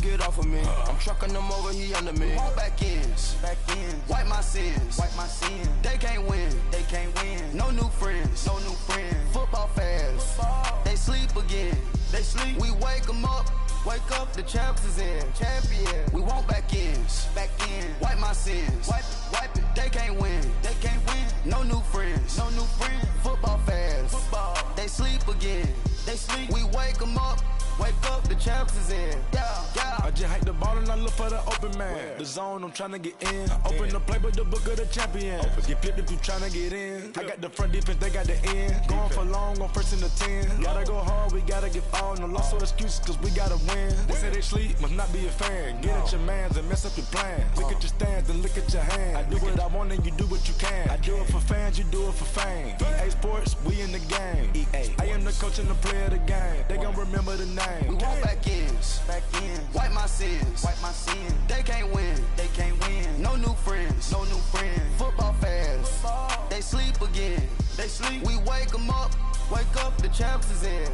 get off of me. I'm trucking them over, he under me. Want back ends, wipe my sins, They can't win, No new friends, Football fast, they sleep again. We wake them up, the champs is in. We want back ends, wipe my sins, wipe it. They can't win, No new friends, Football fast, they sleep again. We wake them up, the champs is in. I just hike the ball and I look for the open man. The zone, I'm tryna get in. Open the playbook, the book of the champion. Get flipped if you tryna get in. I got the front defense, they got the end. Going for long, on first and the 10. Gotta go hard, we gotta get all. No loss or excuses, cause we gotta win. They say they sleep, must not be a fan. Get at your mans and mess up your plans. Look at your stands and look at your hands. I do what I want and you do what you can. I do it for fans, you do it for fame. EA Sports, we in the game. I am the coach and the player of the game. They gon' remember the name. We want back ends, wipe my sins, They can't win, No new friends, Football fast, they sleep again. We wake them up, the champs is in.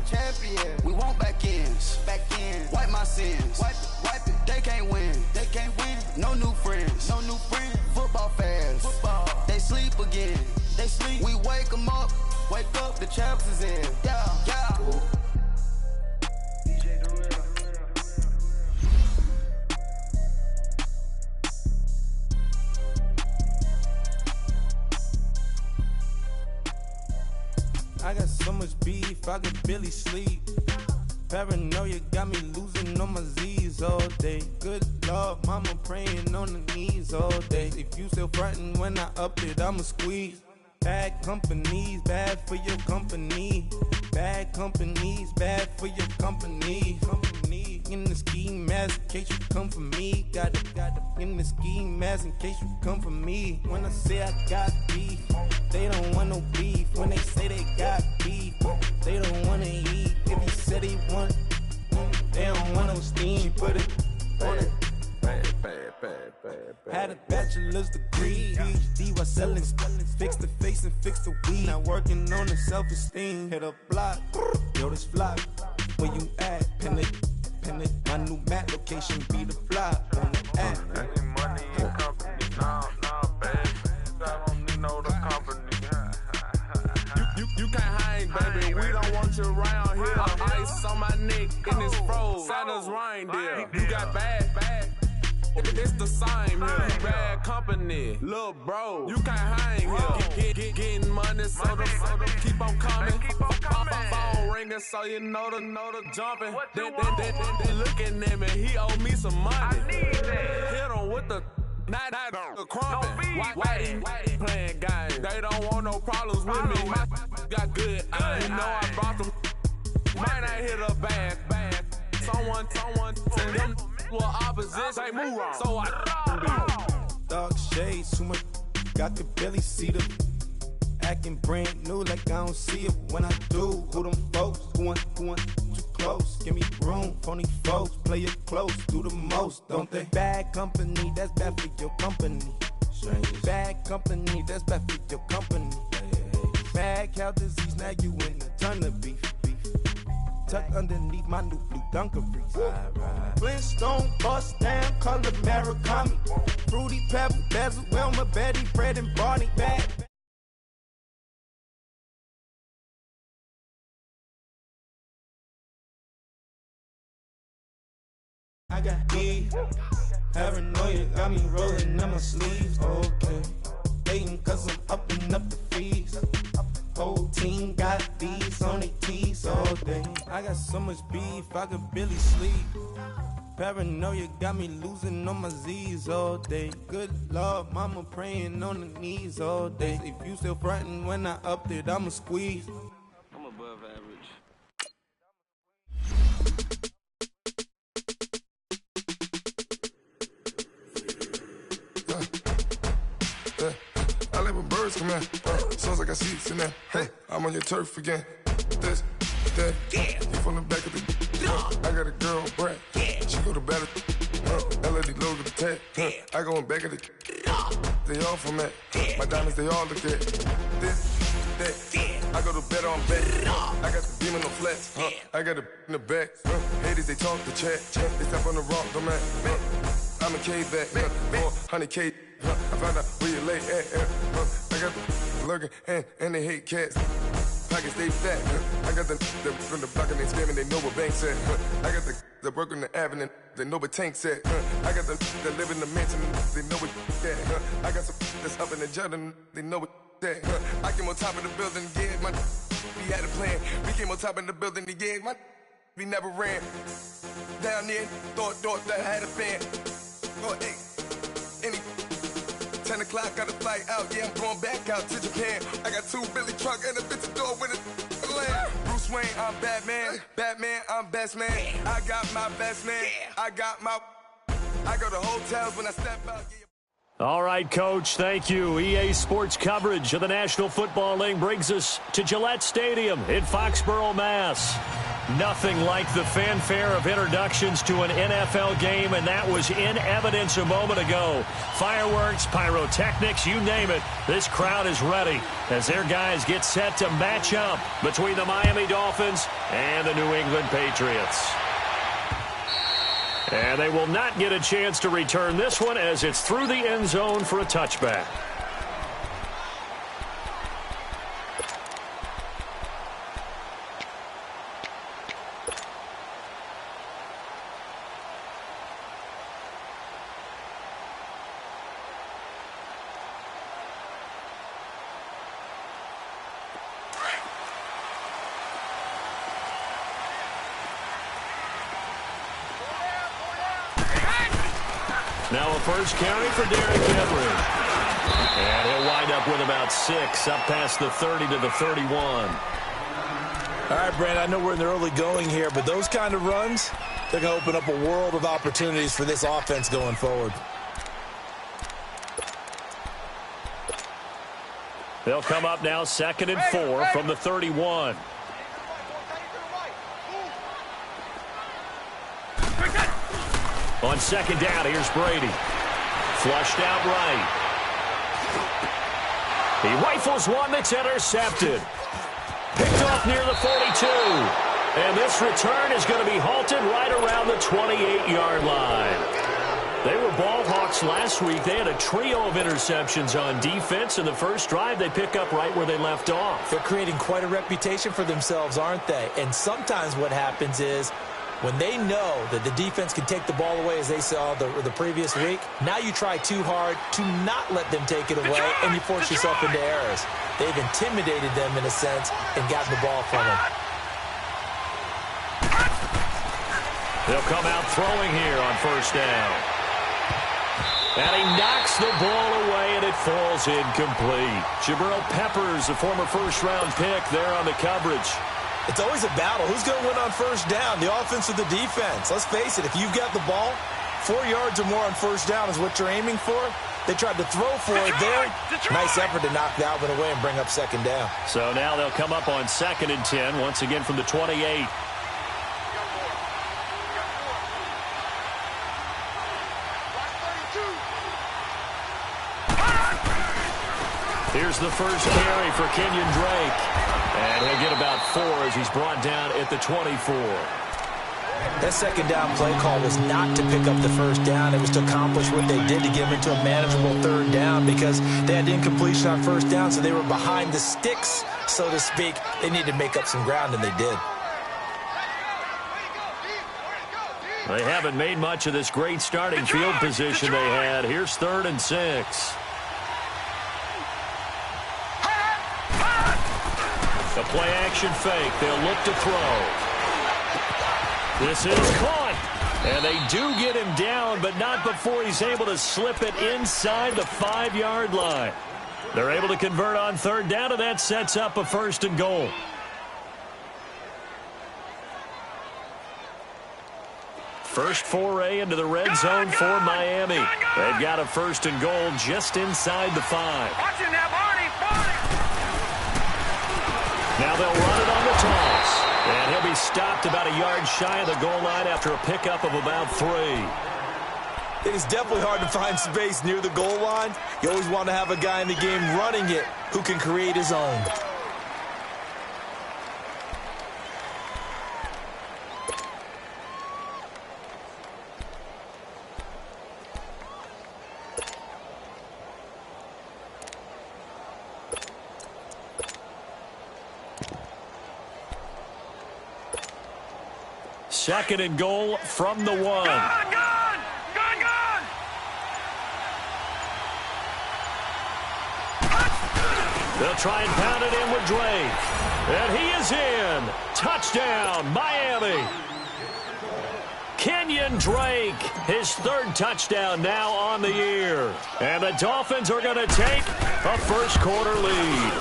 We want back ends, wipe my sins, wipe it. They can't win, No new friends, Football fast, they sleep again. We wake them up, the champs is in. I got so much beef, I could barely sleep. Paranoia got me losing on my Z's all day. Good Lord, mama praying on the knees all day. If you still frontin' when I up it, I'ma squeeze. Bad companies, bad for your company. Bad companies, bad for your company. In the ski mask in case you come for me. Got it in the ski mask in case you come for me. When I say I got beef, they don't want no beef. When they say they got beef, they don't wanna eat. If you said they want, they don't want no steam. She put it on it. Had a bachelor's degree, PhD while selling. Fix the face and fix the weed. Now working on the self-esteem. Hit a block, yo this flock. Where you at? Pin it. My new map location be the flop on the app. Any money in company, nah, baby. I don't need no the company. You can't hang, baby. We don't want you around here. Ice on my neck in this froze. Santa's reindeer. You got bad. It's the same here. Bad company, little bro. You can't hang here. Getting money, so the keep on coming. Phone ringing, so you know the jumping. They looking at me. He owe me some money. I need that. Hit him with the not the crumping. Why he playing games? They don't want no problems with me. My got good. I know I brought them. Might not hit a bag. Someone send them. Well, opposition, they move wrong. So I dark shades, too much. Got to barely see them. Acting brand new like I don't see it when I do. Who them folks? Who want too close? Give me room, phony folks. Play it close, do the most, don't they? Bad company, that's bad for your company. Bad company, that's bad for your company. Bad cow disease, now you in a ton of beef. Tucked underneath my new blue Dunkaroos. Flintstone, bust down, color Murakami. Fruity Pebble, Basil, Wilma, Betty, Fred, and Barney. Bad. I got beef, paranoia got me rolling in my sleeves. Okay, hating cause I'm upping up the fees. Whole team got these on their tees all day. I got so much beef, I could barely sleep. Paranoia got me losing on my Z's all day. Good Lord, mama praying on the knees all day. If you still frontin' when I up it, I'ma squeeze. I'm above average. I like when birds come in. Sounds like I got seats in there. Hey, I'm on your turf again. This, that, you from the back of the. I got a girl, Brad. She go to battle. LED logo the tag. I go in back of the. They all from that. My diamonds, they all look at. This, that. I go to bed on bed. I got the beam on the flex. I got it in the back. Haters, they talk the chat. They step on the rock, don't man. I'm a K-back. 400K. I found out where you lay at. I got the lurking and they hate cats. Pockets stay fat. I got the from the block and they scamming, they know what banks at. I got the work on the avenue, they know what tanks at. I got the that live in the mansion, they know what that. I got some that's up in the jungle, they know what that. I came on top of the building, yeah, my we had a plan. We came on top of the building, yeah, my we never ran. Down there, thought that I had a fan. Oh, hey, any 10 o'clock, got a flight out, yeah, I'm going back out to Japan. I got 2 Billy truck and a bitch door with a land. Bruce Wayne, I'm Batman. Batman, I'm best man. I got my best man. I go to hotels when I step out. All right, Coach, thank you. EA Sports coverage of the National Football League brings us to Gillette Stadium in Foxborough, Mass. Nothing like the fanfare of introductions to an NFL game, and that was in evidence a moment ago. Fireworks, pyrotechnics, you name it. This crowd is ready as their guys get set to match up between the Miami Dolphins and the New England Patriots. And they will not get a chance to return this one as it's through the end zone for a touchback. Now a first carry for Derrick Henry. And he'll wind up with about 6, up past the 30 to the 31. All right, Brand, I know we're in the early going here, but those kind of runs, they're going to open up a world of opportunities for this offense going forward. They'll come up now 2nd and 4 from the 31. On 2nd down, here's Brady. Flushed out right. He rifles one that's intercepted. Picked off near the 42. And this return is going to be halted right around the 28-yard line. They were ball hawks last week. They had a trio of interceptions on defense. In the first drive, they pick up right where they left off. They're creating quite a reputation for themselves, aren't they? And sometimes what happens is when they know that the defense can take the ball away, as they saw the previous week, now you try too hard to not let them take it away, and you force yourself into errors. They've intimidated them in a sense and gotten the ball from them. They'll come out throwing here on 1st down. And he knocks the ball away, and it falls incomplete. Jabril Peppers, a former first-round pick, there on the coverage. It's always a battle. Who's going to win on 1st down, the offense or the defense? Let's face it, if you've got the ball, 4 yards or more on 1st down is what you're aiming for. They tried to throw for it there. Nice effort to knock Dalvin away and bring up 2nd down. So now they'll come up on 2nd and 10, once again from the 28. Here's the first carry for Kenyon Drake. And he'll get about 4 as he's brought down at the 24. That 2nd down play call was not to pick up the 1st down. It was to accomplish what they did to get them into a manageable 3rd down because they had incompletion on 1st down, so they were behind the sticks, so to speak. They needed to make up some ground, and they did. They haven't made much of this great starting field position they had. Here's 3rd and 6. The play-action fake. They'll look to throw. This is caught. And they do get him down, but not before he's able to slip it inside the 5-yard line. They're able to convert on 3rd down, and that sets up a 1st and goal. First foray into the red zone for Miami. They've got a 1st and goal just inside the 5. Watch him now, Barney. Now they'll run it on the toss. And he'll be stopped about a yard shy of the goal line after a pickup of about 3. It is definitely hard to find space near the goal line. You always want to have a guy in the game running it who can create his own. 2nd and goal from the 1. They'll try and pound it in with Drake. And he is in. Touchdown, Miami. Kenyon Drake, his 3rd touchdown now on the year. And the Dolphins are going to take a first-quarter lead.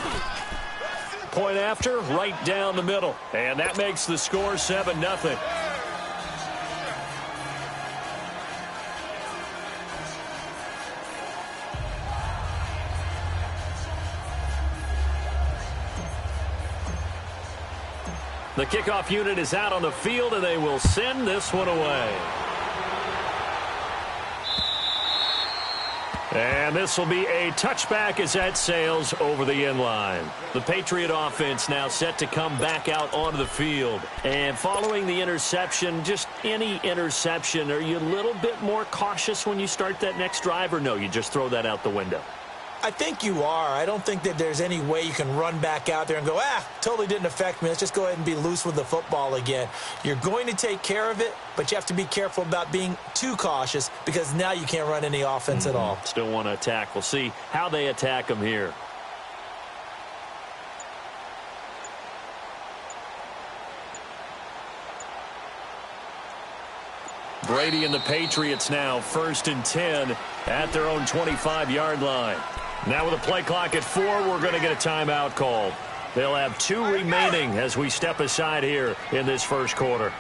Point after, right down the middle. And that makes the score 7-0. The kickoff unit is out on the field, and they will send this one away. And this will be a touchback as that sails over the end line. The Patriot offense now set to come back out onto the field. And following the interception, just any interception, are you a little bit more cautious when you start that next drive, or no, you just throw that out the window? I think you are. I don't think that there's any way you can run back out there and go, totally didn't affect me. Let's just go ahead and be loose with the football again. You're going to take care of it, but you have to be careful about being too cautious because now you can't run any offense at all. Still want to attack. We'll see how they attack them here. Brady and the Patriots now 1st and 10 at their own 25-yard line. Now with a play clock at 4, we're going to get a timeout called. They'll have 2 remaining as we step aside here in this first quarter.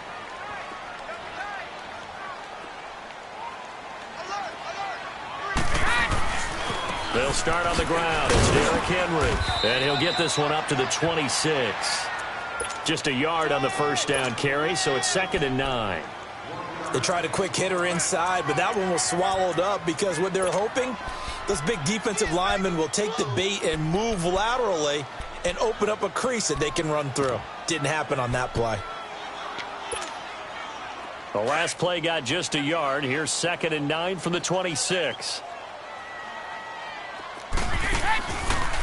They'll start on the ground. It's Derrick Henry. And he'll get this one up to the 26. Just a yard on the first down carry, so it's 2nd and 9. They tried a quick hitter inside, but that one was swallowed up because what they're hoping, those big defensive linemen will take the bait and move laterally and open up a crease that they can run through. Didn't happen on that play. The last play got just a yard. Here's 2nd and 9 from the 26.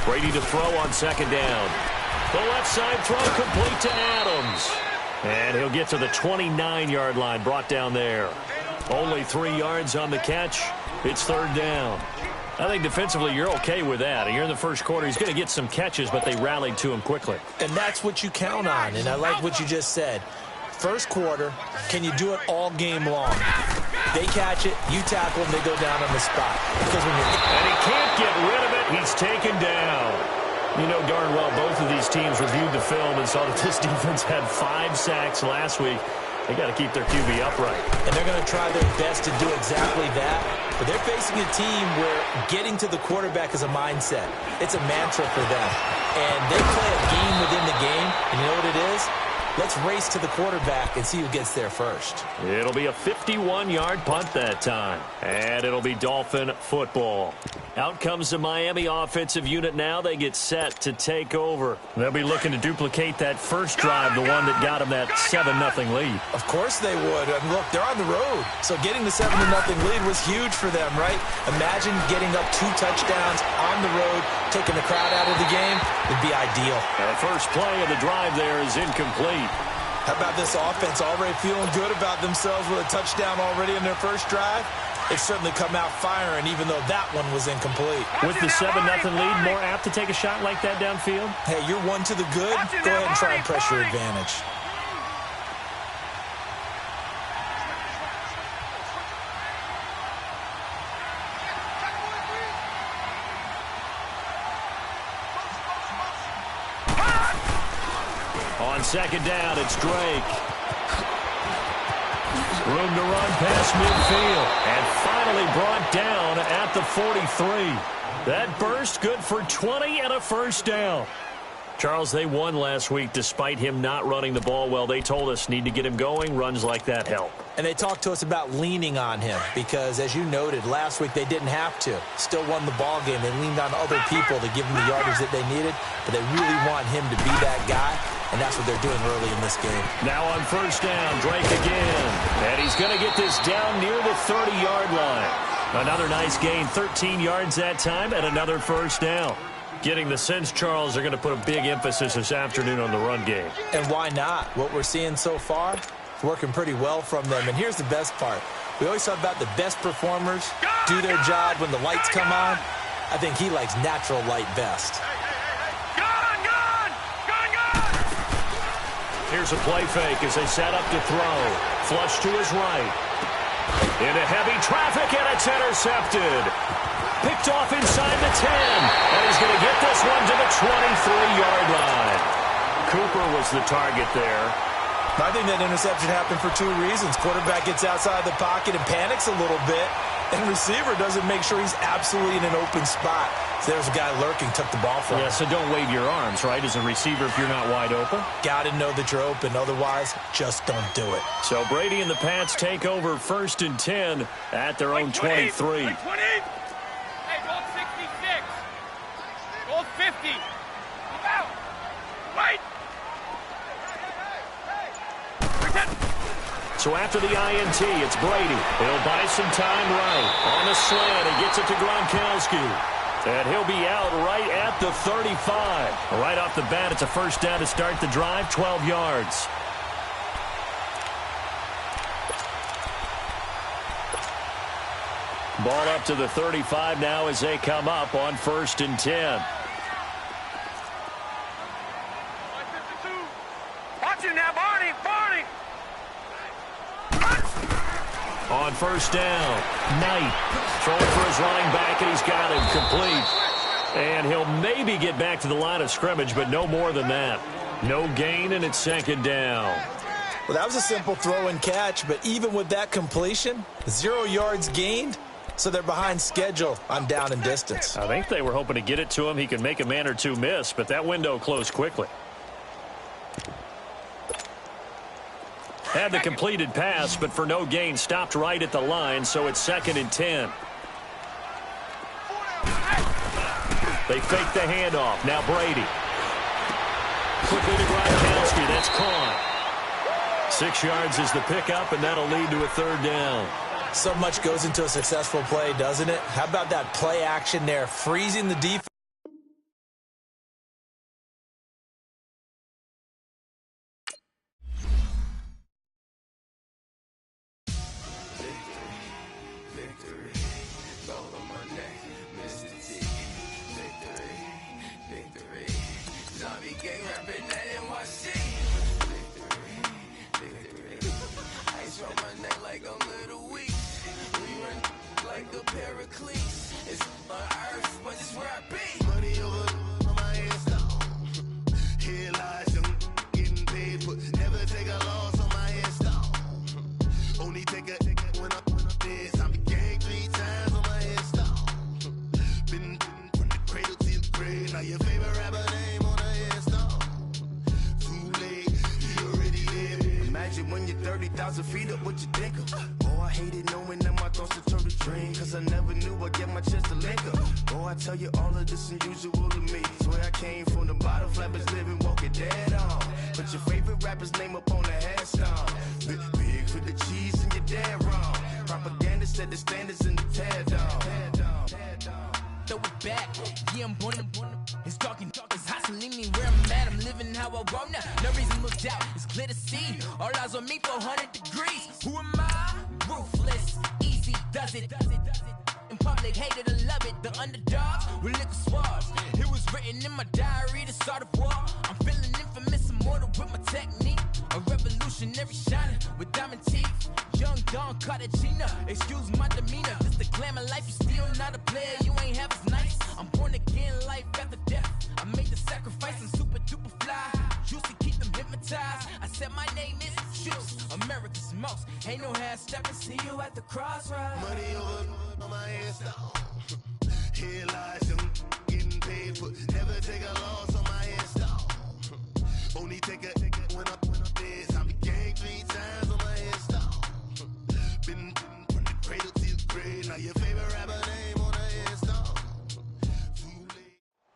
Brady to throw on 2nd down. The left side throw complete to Adams. And he'll get to the 29-yard line, brought down there. Only 3 yards on the catch. It's 3rd down. I think defensively you're okay with that. You're in the first quarter. He's going to get some catches, but they rallied to him quickly. And that's what you count on, and I like what you just said. First quarter, can you do it all game long? They catch it, you tackle them, they go down on the spot. And he can't get rid of it. He's taken down. You know darn well both of these teams reviewed the film and saw that this defense had 5 sacks last week. They got to keep their QB upright. And they're going to try their best to do exactly that. But they're facing a team where getting to the quarterback is a mindset. It's a mantra for them. And they play a game within the game. And you know what it is? Let's race to the quarterback and see who gets there first. It'll be a 51-yard punt that time. And it'll be Dolphin football. Out comes the Miami offensive unit now. They get set to take over. They'll be looking to duplicate that first drive, the one that got them that 7-0 lead. Of course they would. And look, they're on the road. So getting the 7-0 lead was huge for them, right? Imagine getting up 2 touchdowns on the road, taking the crowd out of the game. It'd be ideal. The first play of the drive there is incomplete. How about this offense already feeling good about themselves with a touchdown already in their first drive? They've certainly come out firing, even though that one was incomplete. With the 7-0 lead, more apt to take a shot like that downfield? Hey, you're one to the good. Go ahead and try and press your advantage. On 2nd down, it's Drake. Room to run past midfield. And finally brought down at the 43. That burst good for 20 and a first down. Charles, they won last week despite him not running the ball well. They told us need to get him going. Runs like that help. And they talked to us about leaning on him because, as you noted, last week they didn't have to. Still won the ball game. They leaned on other people to give them the yardage that they needed, but they really want him to be that guy, and that's what they're doing early in this game. Now on first down, Drake again. And he's going to get this down near the 30-yard line. Another nice gain, 13 yards that time, and another first down. Getting the sense, Charles, they're going to put a big emphasis this afternoon on the run game. And why not? What we're seeing so far, working pretty well from them. And here's the best part. We always talk about the best performers do their job when the lights come on. I think he likes natural light best. Here's a play fake as they set up to throw. Flush to his right. Into heavy traffic, and it's intercepted. Picked off inside the 10. And he's going to get this one to the 23-yard line. Cooper was the target there. I think that interception happened for two reasons. Quarterback gets outside the pocket and panics a little bit. And receiver doesn't make sure he's absolutely in an open spot. So there's a guy lurking, took the ball from him. Yeah, so don't wave your arms, right, as a receiver if you're not wide open. Got to know that you're open. Otherwise, just don't do it. So Brady and the Pats take over 1st and 10 at their own 23. Hey, goal 66. Goal 50. Move out. Wait. So after the INT, it's Brady. He'll buy some time right. On the slant, he gets it to Gronkowski. And he'll be out right at the 35. Right off the bat, it's a first down to start the drive, 12 yards. Ball up to the 35 now as they come up on 1st and 10. Watch it now, Barney. On 1st down, Knight throwing for his running back, and he's got him complete. And he'll maybe get back to the line of scrimmage, but no more than that. No gain, and it's 2nd down. Well, that was a simple throw and catch, but even with that completion, 0 yards gained, so they're behind schedule on down and distance. I think they were hoping to get it to him. He could make a man or two miss, but that window closed quickly. Had the completed pass, but for no gain, stopped right at the line, so it's 2nd and 10. They fake the handoff. Now Brady. Quickly to Gronkowski. That's caught. 6 yards is the pickup, and that'll lead to a 3rd down. So much goes into a successful play, doesn't it? How about that play action there, freezing the defense?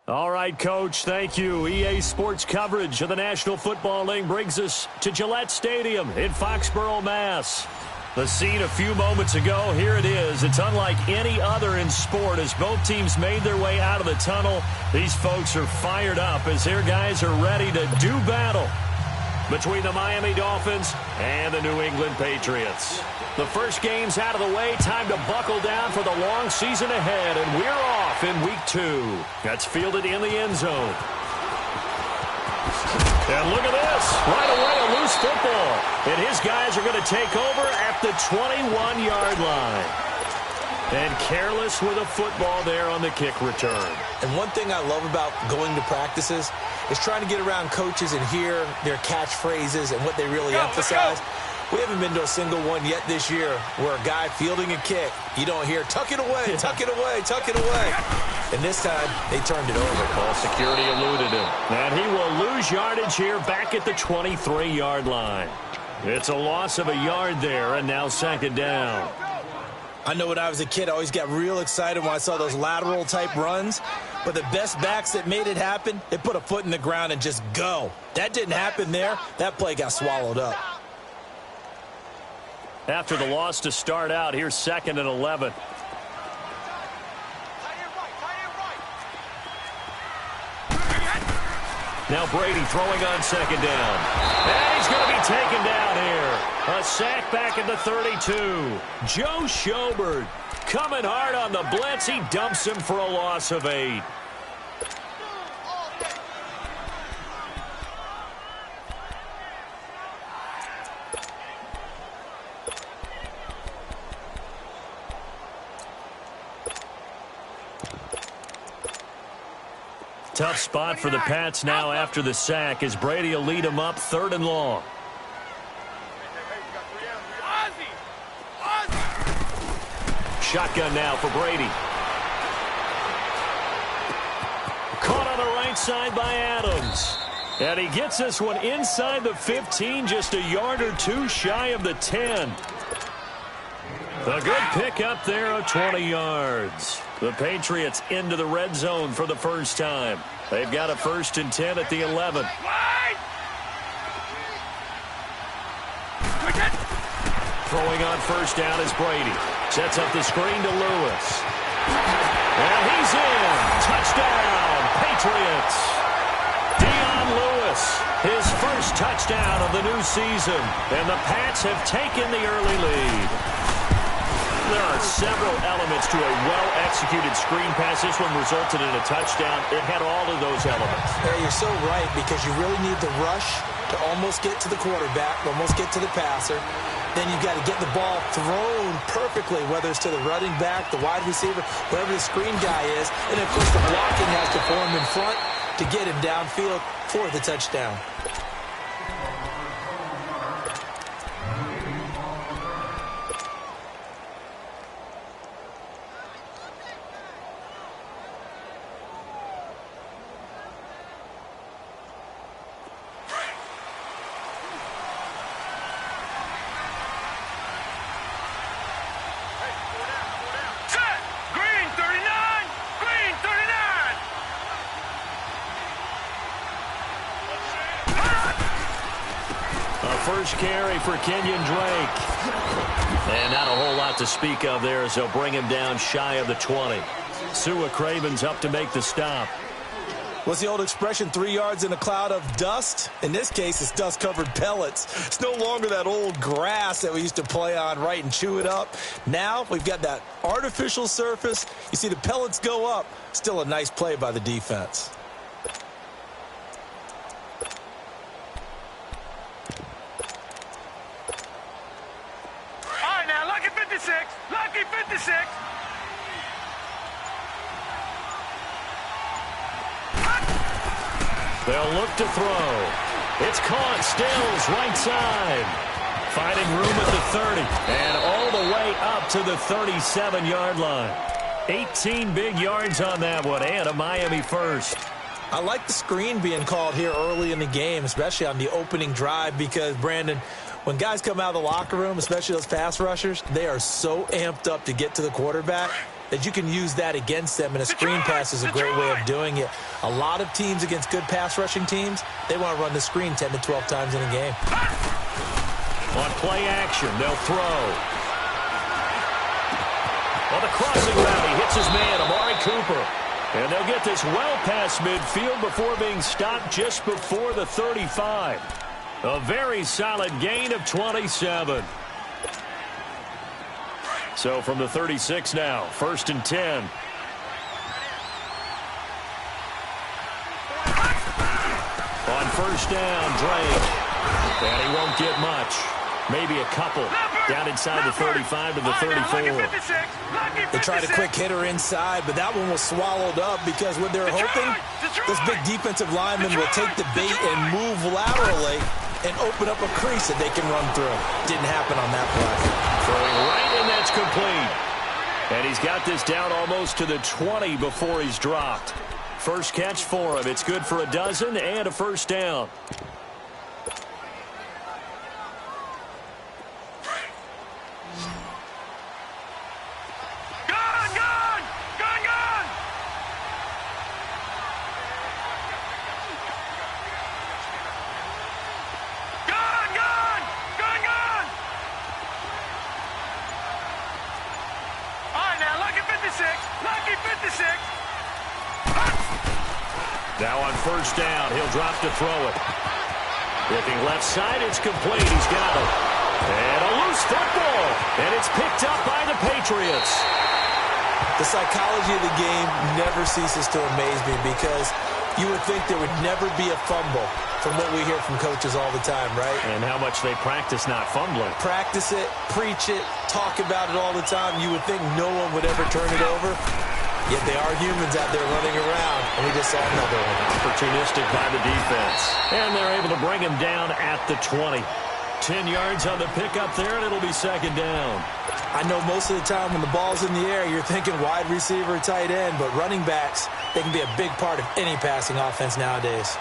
All right, Coach, thank you. EA Sports coverage of the National Football League brings us to Gillette Stadium in Foxborough, Mass. The scene a few moments ago, here it is. It's unlike any other in sport as both teams made their way out of the tunnel. These folks are fired up as their guys are ready to do battle. between the Miami Dolphins and the New England Patriots. The first game's out of the way. Time to buckle down for the long season ahead, and we're off in Week 2. That's fielded in the end zone. And look at this. Right away, a loose football. And his guys are going to take over at the 21-yard line. And careless with a football there on the kick return. And one thing I love about going to practices is trying to get around coaches and hear their catchphrases and what they really emphasize. We haven't been to a single one yet this year where a guy fielding a kick, you don't hear, tuck it away, tuck it away, tuck it away. And this time, they turned it over. Ball security eluded him. And he will lose yardage here back at the 23-yard line. It's a loss of a yard there, and now second down. I know when I was a kid, I always got real excited when I saw those lateral-type runs. But the best backs that made it happen, they put a foot in the ground and just go. That didn't happen there. That play got swallowed up. After the loss to start out, here's 2nd and 11. Now Brady throwing on second down. And he's going to be taken down here. A sack back at the 32. Joe Schobert coming hard on the blitz. He dumps him for a loss of 8. Tough spot for the Pats now after the sack as Brady will lead them up 3rd and long. Shotgun now for Brady. Caught on the right side by Adams. And he gets this one inside the 15, just a yard or two shy of the 10. A good pick up there of 20 yards. The Patriots into the red zone for the first time. They've got a 1st and 10 at the 11. Throwing on first down is Brady. Sets up the screen to Lewis. And he's in. Touchdown, Patriots. Dion Lewis, his first touchdown of the new season. And the Pats have taken the early lead. There are several elements to a well-executed screen pass. This one resulted in a touchdown. It had all of those elements. Hey, you're so right, because you really need the rush to almost get to the quarterback, almost get to the passer. Then you've got to get the ball thrown perfectly, whether it's to the running back, the wide receiver, whoever the screen guy is. And, of course, the blocking has to form in front to get him downfield for the touchdown. First carry for Kenyon Drake. And not a whole lot to speak of there as they'll bring him down shy of the 20. Sua Craven's up to make the stop. What's the old expression, 3 yards in a cloud of dust? In this case, it's dust-covered pellets. It's no longer that old grass that we used to play on, right, and chew it up. Now we've got that artificial surface. You see the pellets go up. Still a nice play by the defense. Lucky 56. They'll look to throw. It's caught. Stills right side. Finding room at the 30. And all the way up to the 37-yard line. 18 big yards on that one, and a Miami first. I like the screen being called here early in the game, especially on the opening drive, because, Brandon, when guys come out of the locker room, especially those pass rushers, they are so amped up to get to the quarterback that you can use that against them, and a screen pass is a great way of doing it. A lot of teams against good pass rushing teams, they want to run the screen 10 to 12 times in a game. On play action, they'll throw. On the crossing route, he hits his man, Amari Cooper. And they'll get this well past midfield before being stopped just before the 35. A very solid gain of 27. So from the 36 now, 1st and 10. On 1st down, Drake. And he won't get much. Maybe a couple. Down inside the 35 to the 34. They tried a quick hitter inside, but that one was swallowed up because what they're hoping, this big defensive lineman will take the bait and move laterally and open up a crease that they can run through. Didn't happen on that play. Throwing right, and that's complete. And he's got this down almost to the 20 before he's dropped. First catch for him. It's good for a dozen and a 1st down. Now on 1st down, he'll drop to throw it. Looking left side, it's complete. He's got it. And a loose football. And it's picked up by the Patriots. The psychology of the game never ceases to amaze me because you would think there would never be a fumble from what we hear from coaches all the time, right? And how much they practice not fumbling. Practice it, preach it, talk about it all the time. You would think no one would ever turn it over. Yet they are humans out there running around, and we just saw another one. Opportunistic by the defense. And they're able to bring him down at the 20. 10 yards on the pickup there, and it'll be 2nd down. I know most of the time when the ball's in the air, you're thinking wide receiver, tight end, but running backs, they can be a big part of any passing offense nowadays.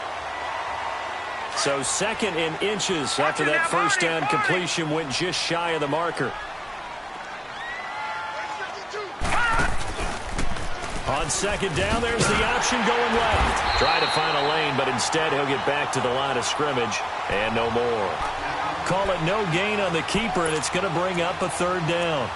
So 2nd and inches after that 1st down completion went just shy of the marker. On 2nd down, there's the option going left. Try to find a lane, but instead he'll get back to the line of scrimmage and no more. Call it no gain on the keeper, and it's going to bring up a 3rd down.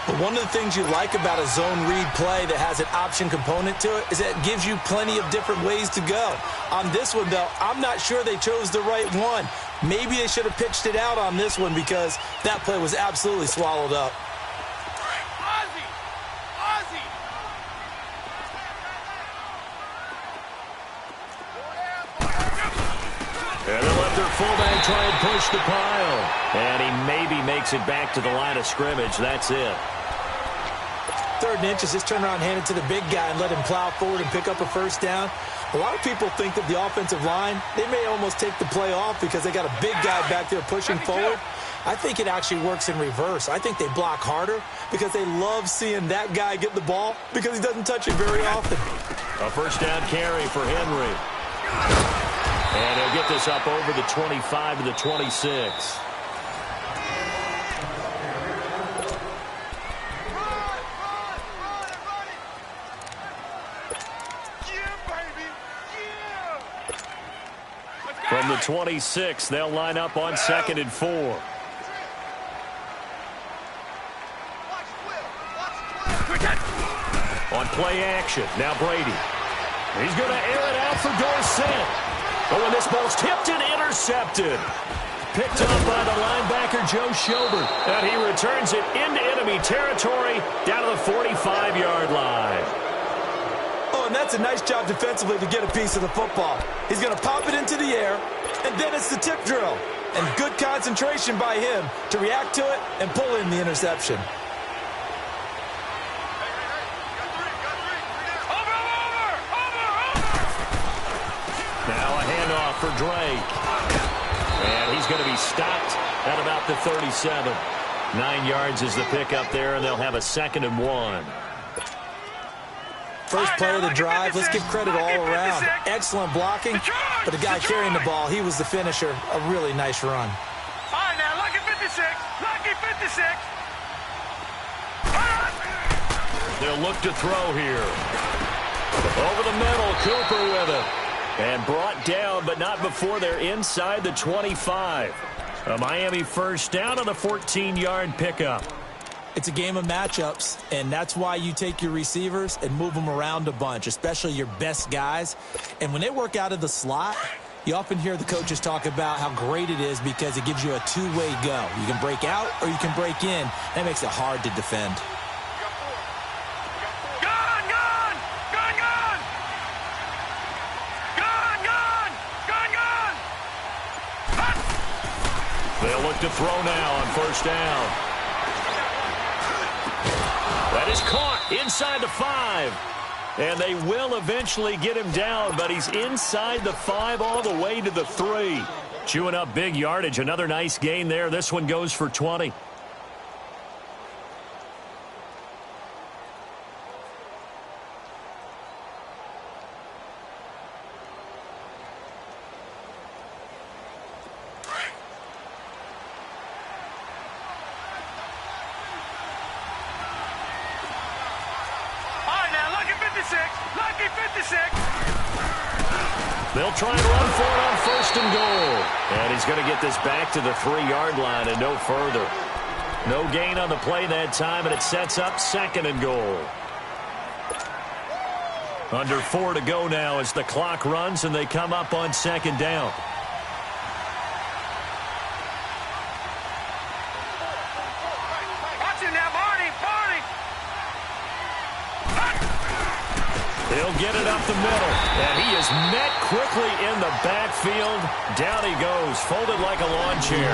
But one of the things you like about a zone read play that has an option component to it is that it gives you plenty of different ways to go. On this one, though, I'm not sure they chose the right one. Maybe they should have pitched it out on this one because that play was absolutely swallowed up. And they'll let their fullback try and push the pile. And he maybe makes it back to the line of scrimmage. That's it. 3rd and inches, just turn around, hand it to the big guy and let him plow forward and pick up a 1st down. A lot of people think that the offensive line, they may almost take the play off because they got a big guy back there pushing forward. I think it actually works in reverse. I think they block harder because they love seeing that guy get the ball because he doesn't touch it very often. A 1st down carry for Henry. And he'll get this up over the 25 to the 26. From the 26, they'll line up on 2nd and 4. On play action, now Brady. He's going to air it out for Dorsett. But when this ball's tipped and intercepted. Picked up by the linebacker, Joe Schobert. And he returns it into enemy territory down to the 45-yard line. Oh, and that's a nice job defensively to get a piece of the football. He's going to pop it into the air, and then it's the tip drill. And good concentration by him to react to it and pull in the interception. Now a handoff for Drake. And he's going to be stopped at about the 37. 9 yards is the pickup there, and they'll have a 2nd and 1. First play of the drive, let's give credit all around. Excellent blocking, but the guy carrying the ball, he was the finisher. A really nice run. All right, now, lucky 56. Lucky 56. They'll look to throw here. Over the middle, Cooper with it. And brought down, but not before they're inside the 25. A Miami 1st down on a 14-yard pickup. It's a game of matchups, and that's why you take your receivers and move them around a bunch, especially your best guys. And when they work out of the slot, You often hear the coaches talk about how great it is because it gives you a two-way go. You can break out or you can break in. That makes it hard to defend. They'll look to throw now on first down. That is caught inside the 5. And they will eventually get him down, but he's inside the 5 all the way to the 3. Chewing up big yardage. Another nice gain there. This one goes for 20. They'll try and run for it on first and goal. And he's going to get this back to the 3-yard line and no further. No gain on the play that time, and it sets up second and goal. Under 4 to go now as the clock runs and they come up on second down. He'll get it up the middle, and he is met quickly in the backfield. Down he goes, folded like a lawn chair.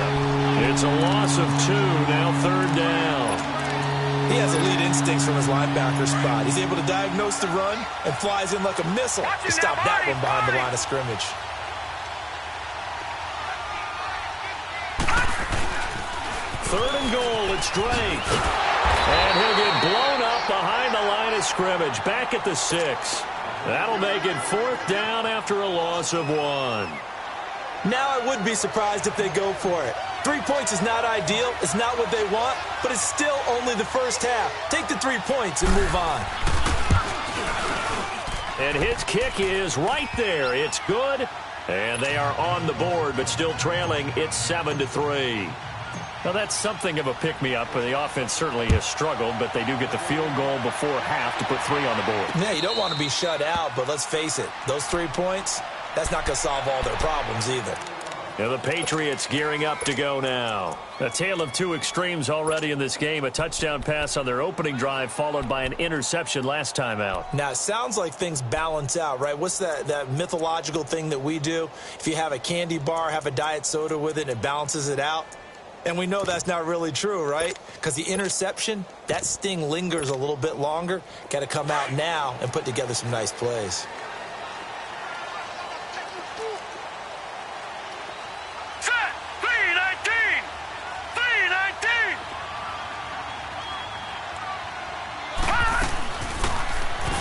It's a loss of 2, now third down. He has elite instincts from his linebacker spot. He's able to diagnose the run and flies in like a missile to stop that one behind the line of scrimmage. Third and goal, it's Drake. And he'll get blown up behind the line of scrimmage, back at the 6. That'll make it fourth down after a loss of 1. Now I would be surprised if they go for it. 3 points is not ideal. It's not what they want, but it's still only the first half. Take the 3 points and move on. And his kick is right there. It's good. And they are on the board, but still trailing. It's 7-3. Now, that's something of a pick-me-up. The offense certainly has struggled, but they do get the field goal before half to put 3 on the board. Yeah, you don't want to be shut out, but let's face it. Those 3 points, that's not going to solve all their problems either. Now the Patriots gearing up to go now. A tale of 2 extremes already in this game. A touchdown pass on their opening drive followed by an interception last time out. Now, it sounds like things balance out, right? What's that mythological thing that we do? If you have a candy bar, have a diet soda with it, it balances it out. And we know that's not really true, right? Because the interception, that sting lingers a little bit longer. Got to come out now and put together some nice plays. Set! 319! 319!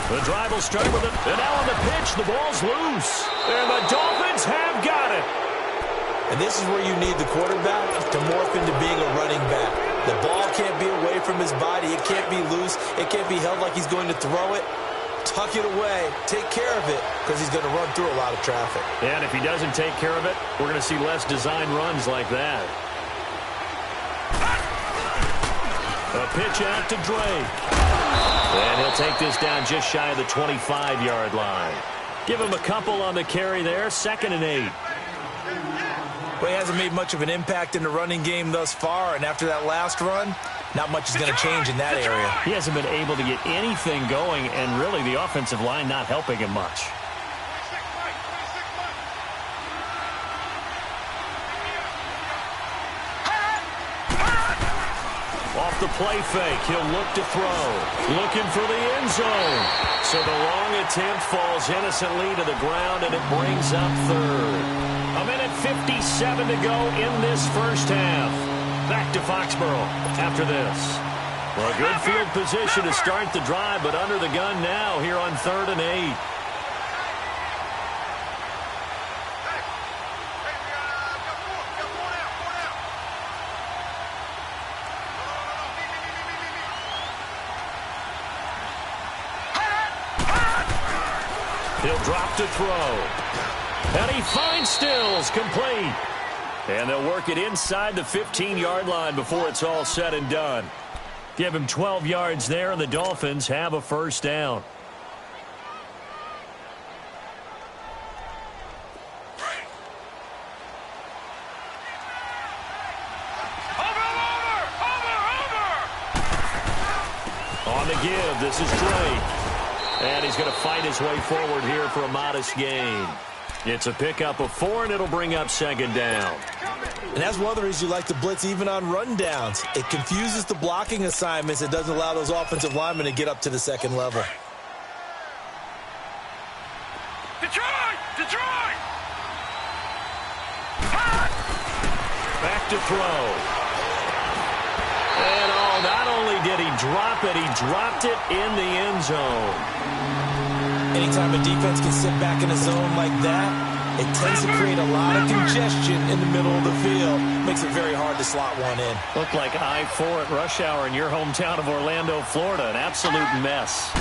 The drive will start with it. And now on the pitch, the ball's loose. And the Dolphins have got it. And this is where you need the quarterback to morph into being a running back. The ball can't be away from his body. It can't be loose. It can't be held like he's going to throw it. Tuck it away. Take care of it because he's going to run through a lot of traffic. And if he doesn't take care of it, we're going to see less design runs like that. A pitch out to Drake. And he'll take this down just shy of the 25-yard line. Give him a couple on the carry there. 2nd and 8. Well, he hasn't made much of an impact in the running game thus far, and after that last run, not much is going to change in that area. He hasn't been able to get anything going, and really the offensive line not helping him much. Off the play fake, he'll look to throw. Looking for the end zone. So the long attempt falls innocently to the ground, and it brings up third. A minute 57 to go in this first half. Back to Foxborough after this. Well, a good field position to start the drive, but under the gun now here on 3rd and 8. He'll drop to throw. And he finds Stills, complete. And they'll work it inside the 15-yard line before it's all said and done. Give him 12 yards there, and the Dolphins have a first down. On the give, this is Drake. And he's going to fight his way forward here for a modest gain. It's a pickup of 4, and it'll bring up second down. And that's one of the reasons you like to blitz even on rundowns. It confuses the blocking assignments. It doesn't allow those offensive linemen to get up to the second level. Detroit! Detroit! Back to throw. And not only did he drop it, he dropped it in the end zone. Anytime a defense can sit back in a zone like that, it tends to create a lot of congestion in the middle of the field. Makes it very hard to slot one in. Looked like I-4 at rush hour in your hometown of Orlando, Florida. An absolute mess.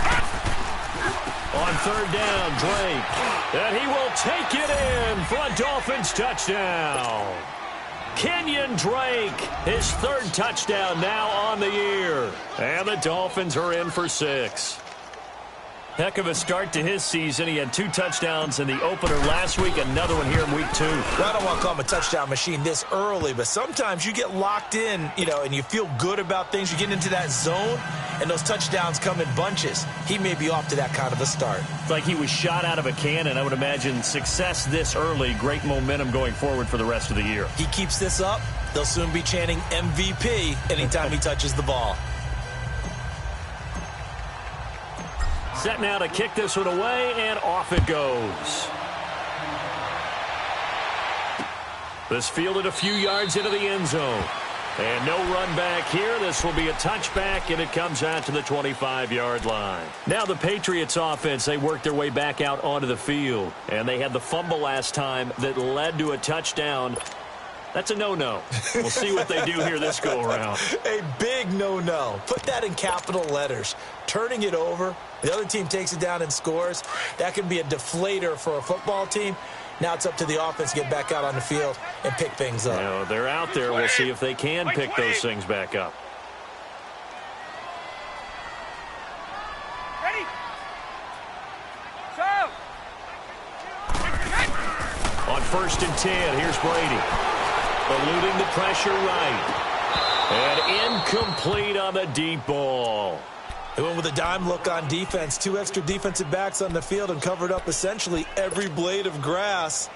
On third down, Drake. And he will take it in for a Dolphins touchdown. Kenyon Drake, his third touchdown now on the year. And the Dolphins are in for 6. Heck of a start to his season. He had 2 touchdowns in the opener last week, another one here in week 2. Well, I don't want to call him a touchdown machine this early, but sometimes you get locked in, and you feel good about things. You get into that zone, and those touchdowns come in bunches. He may be off to that kind of a start. It's like he was shot out of a cannon. I would imagine success this early, great momentum going forward for the rest of the year. He keeps this up, they'll soon be chanting MVP anytime he touches the ball. Set now to kick this one away, and off it goes. This fielded a few yards into the end zone. And no run back here. This will be a touchback, and it comes out to the 25-yard line. Now the Patriots offense, they worked their way back out onto the field. And they had the fumble last time that led to a touchdown. That's a no-no. We'll see what they do here this go-around. A big no-no. Put that in capital letters. Turning it over, the other team takes it down and scores. That can be a deflator for a football team. Now it's up to the offense to get back out on the field and pick things up. They're out there. We'll see if they can pick those things back up. Ready? Go! On 1st and 10, here's Brady. Eluding the pressure right. And incomplete on the deep ball. They went with a dime look on defense. 2 extra defensive backs on the field and covered up essentially every blade of grass.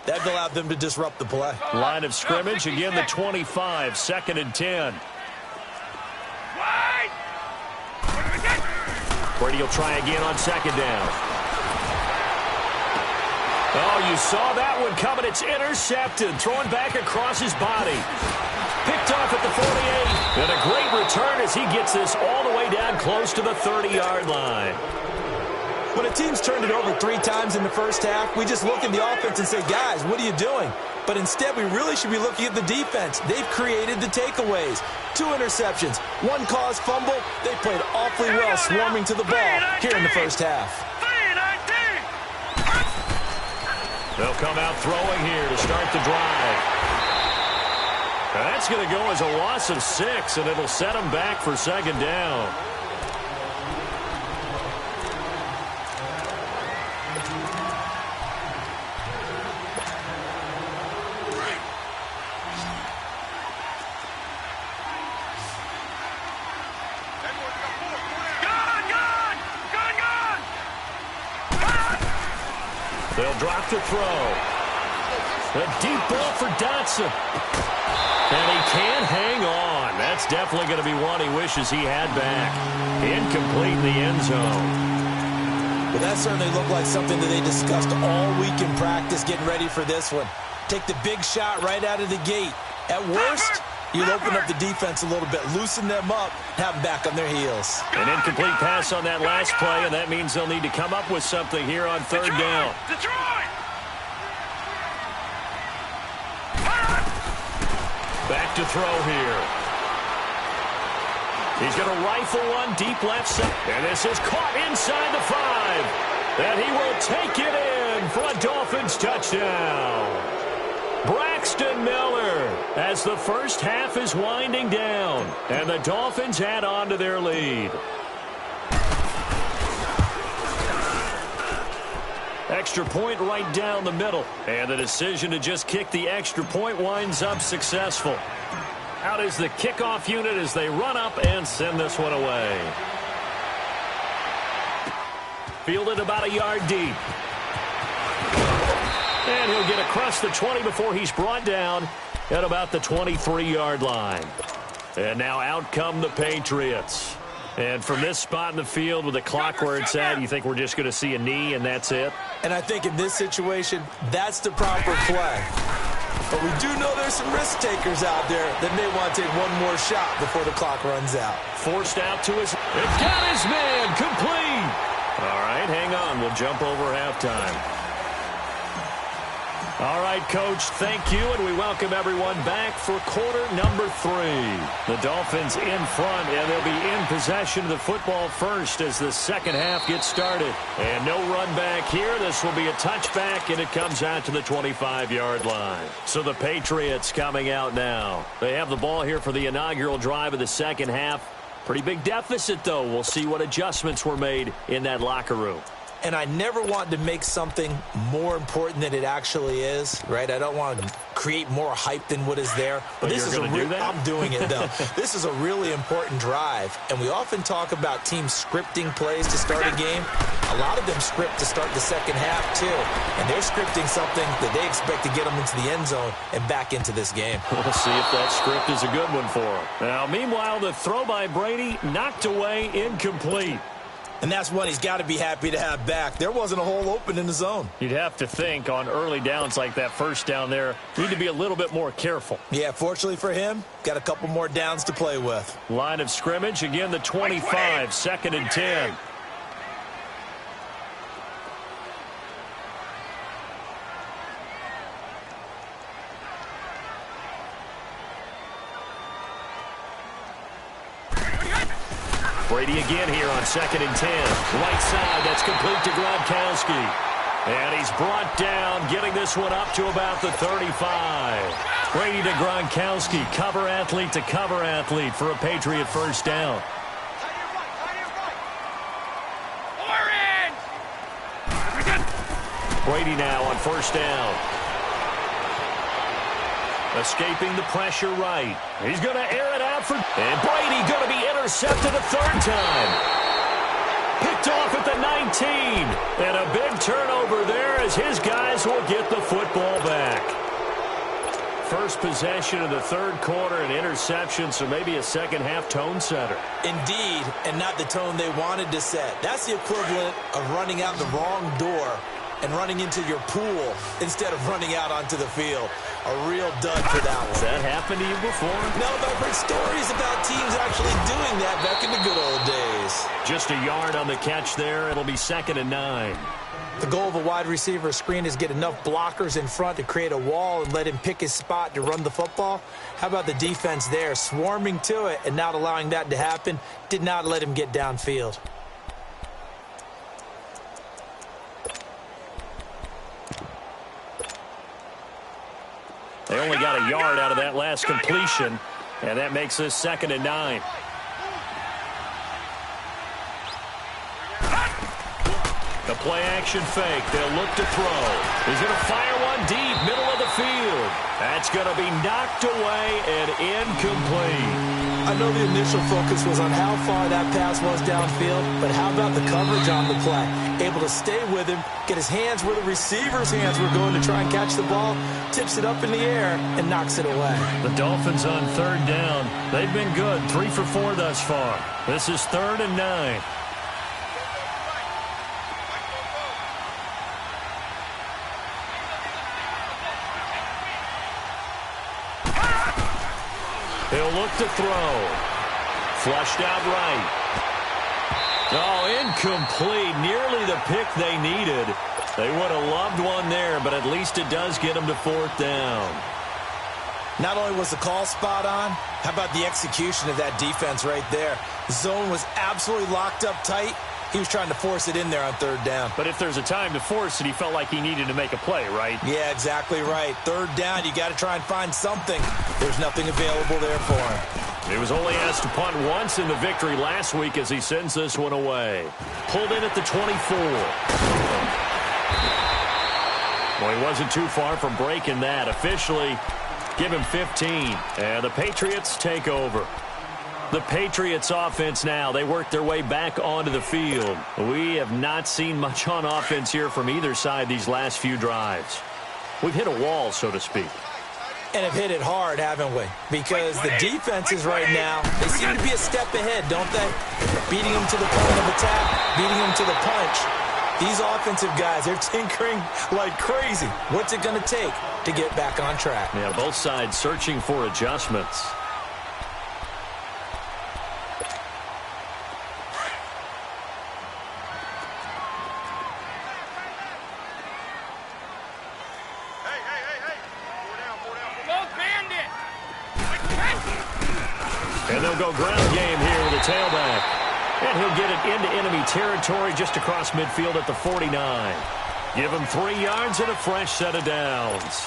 That allowed them to disrupt the play. Line of scrimmage, again the 25, 2nd and 10. Brady will try again on 2nd down. Oh, you saw that one coming. It's intercepted. Thrown back across his body. Picked off at the 48. And a great return as he gets this all the way down close to the 30-yard line. When a team's turned it over 3 times in the first half, we just look at the offense and say, guys, what are you doing? But instead, we really should be looking at the defense. They've created the takeaways. 2 interceptions, 1 caused fumble. They played awfully well swarming to the ball here in the first half. They'll come out throwing here to start the drive. And that's going to go as a loss of 6, and it'll set them back for 2nd down. They'll drop to throw. A deep ball for Dotson. And he can't hang on. That's definitely going to be one he wishes he had back. Incomplete in the end zone. Well, that certainly looked like something that they discussed all week in practice getting ready for this one. Take the big shot right out of the gate. At worst, you'll open up the defense a little bit, loosen them up, have them back on their heels. An incomplete pass on that last play, and that means they'll need to come up with something here on 3rd down. Back to throw here. He's going to rifle one deep left side. And this is caught inside the 5. And he will take it in for a Dolphins touchdown. Braxton Miller as the first half is winding down. And the Dolphins add on to their lead. Extra point right down the middle. And the decision to just kick the extra point winds up successful. Out is the kickoff unit as they run up and send this one away. Fielded about a yard deep. And he'll get across the 20 before he's brought down at about the 23-yard line. And now out come the Patriots. And from this spot in the field with the clock where it's at, you think we're just going to see a knee and that's it? And I think in this situation, that's the proper play. But we do know there's some risk takers out there that may want to take one more shot before the clock runs out. Forced out to his... It's got his man, complete! All right, hang on. We'll jump over halftime. All right, Coach, thank you, and we welcome everyone back for quarter number 3. The Dolphins in front, and they'll be in possession of the football first as the second half gets started. And no run back here. This will be a touchback, and it comes out to the 25-yard line. So the Patriots coming out now. They have the ball here for the inaugural drive of the second half. Pretty big deficit, though. We'll see what adjustments were made in that locker room. And I never want to make something more important than it actually is, right? I don't want to create more hype than what is there. But this is I'm doing it, though. This is a really important drive. And we often talk about teams scripting plays to start a game. A lot of them script to start the second half, too. And they're scripting something that they expect to get them into the end zone and back into this game. We'll see if that script is a good one for them. Now, meanwhile, the throw by Brady knocked away, incomplete. And that's one he's got to be happy to have back. There wasn't a hole open in the zone. You'd have to think on early downs like that first down there, need to be a little bit more careful. Yeah, fortunately for him, got a couple more downs to play with. Line of scrimmage, again the 25, 2nd and 10. Brady again here on 2nd and 10. Right side, that's complete to Gronkowski. And he's brought down, getting this one up to about the 35. Brady to Gronkowski, cover athlete to cover athlete for a Patriot first down. Brady now on first down. Escaping the pressure right. He's going to air it out for... And Brady going to be intercepted a third time. Picked off at the 19. And a big turnover there as his guys will get the football back. First possession of the third quarter, an interception, so maybe a second half tone setter. Indeed, and not the tone they wanted to set. That's the equivalent of running out the wrong door and running into your pool instead of running out onto the field. A real dud for that one. Has that happened to you before? No, but I've heard stories about teams actually doing that back in the good old days. Just a yard on the catch there. It'll be 2nd and 9. The goal of a wide receiver screen is get enough blockers in front to create a wall and let him pick his spot to run the football. How about the defense there, swarming to it and not allowing that to happen? Did not let him get downfield. They only got a yard out of that last completion, and that makes this 2nd and 9. The play-action fake. They'll look to throw. He's going to fire one deep, middle of the field. That's going to be knocked away and incomplete. I know the initial focus was on how far that pass was downfield, but how about the coverage on the play? Able to stay with him, get his hands where the receiver's hands were going to try and catch the ball, tips it up in the air, and knocks it away. The Dolphins on third down. They've been good, 3 for 4 thus far. This is 3rd and 9. He'll look to throw. Flushed out right. Oh, incomplete. Nearly the pick they needed. They would have loved one there, but at least it does get them to 4th down. Not only was the call spot on, how about the execution of that defense right there? The zone was absolutely locked up tight. He was trying to force it in there on 3rd down. But if there's a time to force it, he felt like he needed to make a play, right? Yeah, exactly right. 3rd down, you got to try and find something. There's nothing available there for him. He was only asked to punt once in the victory last week as he sends this one away. Pulled in at the 24. Well, he wasn't too far from breaking that. Officially, give him 15. And the Patriots take over. The Patriots offense now. They work their way back onto the field. We have not seen much on offense here from either side these last few drives. We've hit a wall, so to speak. And have hit it hard, haven't we? Because the defenses right now, they seem to be a step ahead, don't they? Beating them to the point of attack, beating them to the punch. These offensive guys, they're tinkering like crazy. What's it going to take to get back on track? Yeah, both sides searching for adjustments. And they'll go ground game here with a tailback. And he'll get it into enemy territory just across midfield at the 49. Give him 3 yards and a fresh set of downs.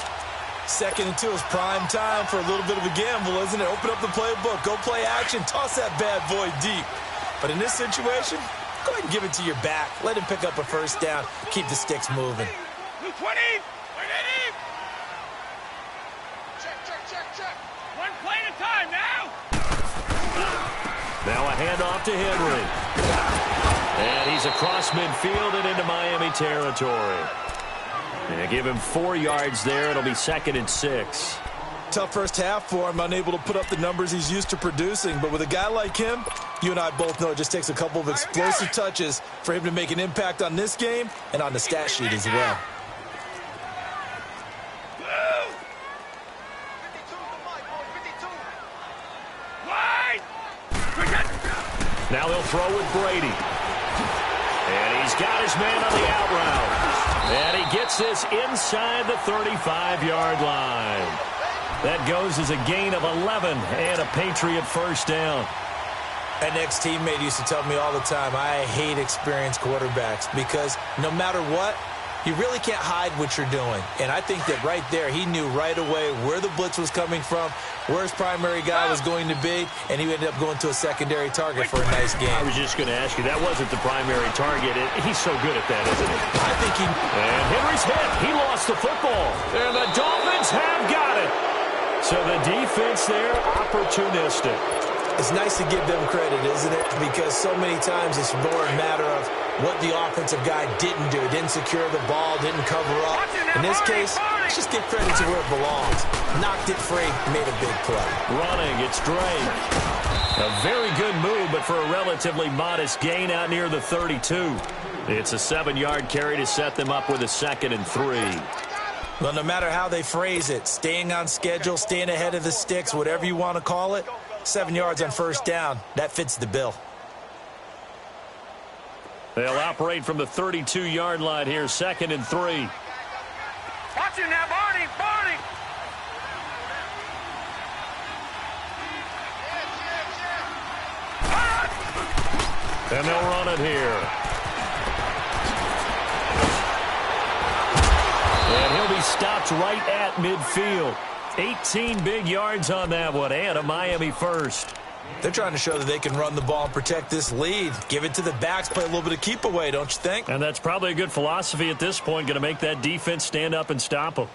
2nd and 2 is prime time for a little bit of a gamble, isn't it? Open up the playbook, go play action, toss that bad boy deep. But in this situation, go ahead and give it to your back. Let him pick up a first down, keep the sticks moving. 20! Check. One play at a time now! Now a handoff to Henry. And he's across midfield and into Miami territory. And give him 4 yards there. It'll be 2nd and 6. Tough first half for him, unable to put up the numbers he's used to producing. But with a guy like him, you and I both know it just takes a couple of explosive touches for him to make an impact on this game and on the stat sheet as well. Now they'll throw with Brady. And he's got his man on the out route. And he gets this inside the 35-yard line. That goes as a gain of 11 and a Patriot first down. An ex-teammate used to tell me all the time, I hate experienced quarterbacks because no matter what, you really can't hide what you're doing. And I think that right there, he knew right away where the blitz was coming from, where his primary guy was going to be, and he ended up going to a secondary target for a nice game. I was just going to ask you, that wasn't the primary target. He's so good at that, isn't he? I think he... And Henry's hit. He lost the football. And the Dolphins have got it. So the defense there, opportunistic. It's nice to give them credit, isn't it? Because so many times it's more a matter of what the offensive guy didn't do. Didn't secure the ball, didn't cover up. In this case, let's just give credit to where it belongs. Knocked it free, made a big play. Running, it's Drake. A very good move, but for a relatively modest gain out near the 32. It's a 7-yard carry to set them up with a 2nd and 3. Well, no matter how they phrase it, staying on schedule, staying ahead of the sticks, whatever you want to call it, 7 yards on first down, that fits the bill. They'll operate from the 32-yard line here, 2nd and 3. Watch him now, Barney! And they'll run it here. And he'll be stopped right at midfield. 18 big yards on that one, and a Miami first. They're trying to show that they can run the ball and protect this lead. Give it to the backs, play a little bit of keep away, don't you think? And that's probably a good philosophy at this point, going to make that defense stand up and stop them.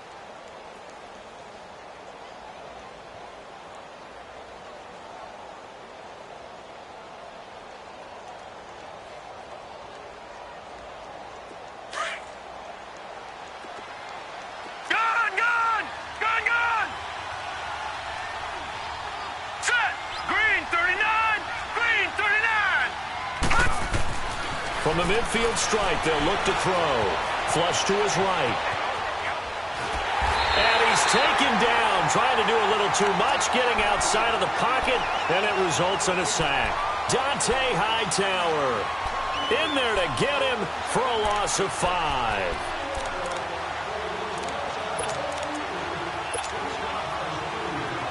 From the midfield strike, they'll look to throw. Flush to his right. And he's taken down, trying to do a little too much, getting outside of the pocket, and it results in a sack. Dante Hightower in there to get him for a loss of 5.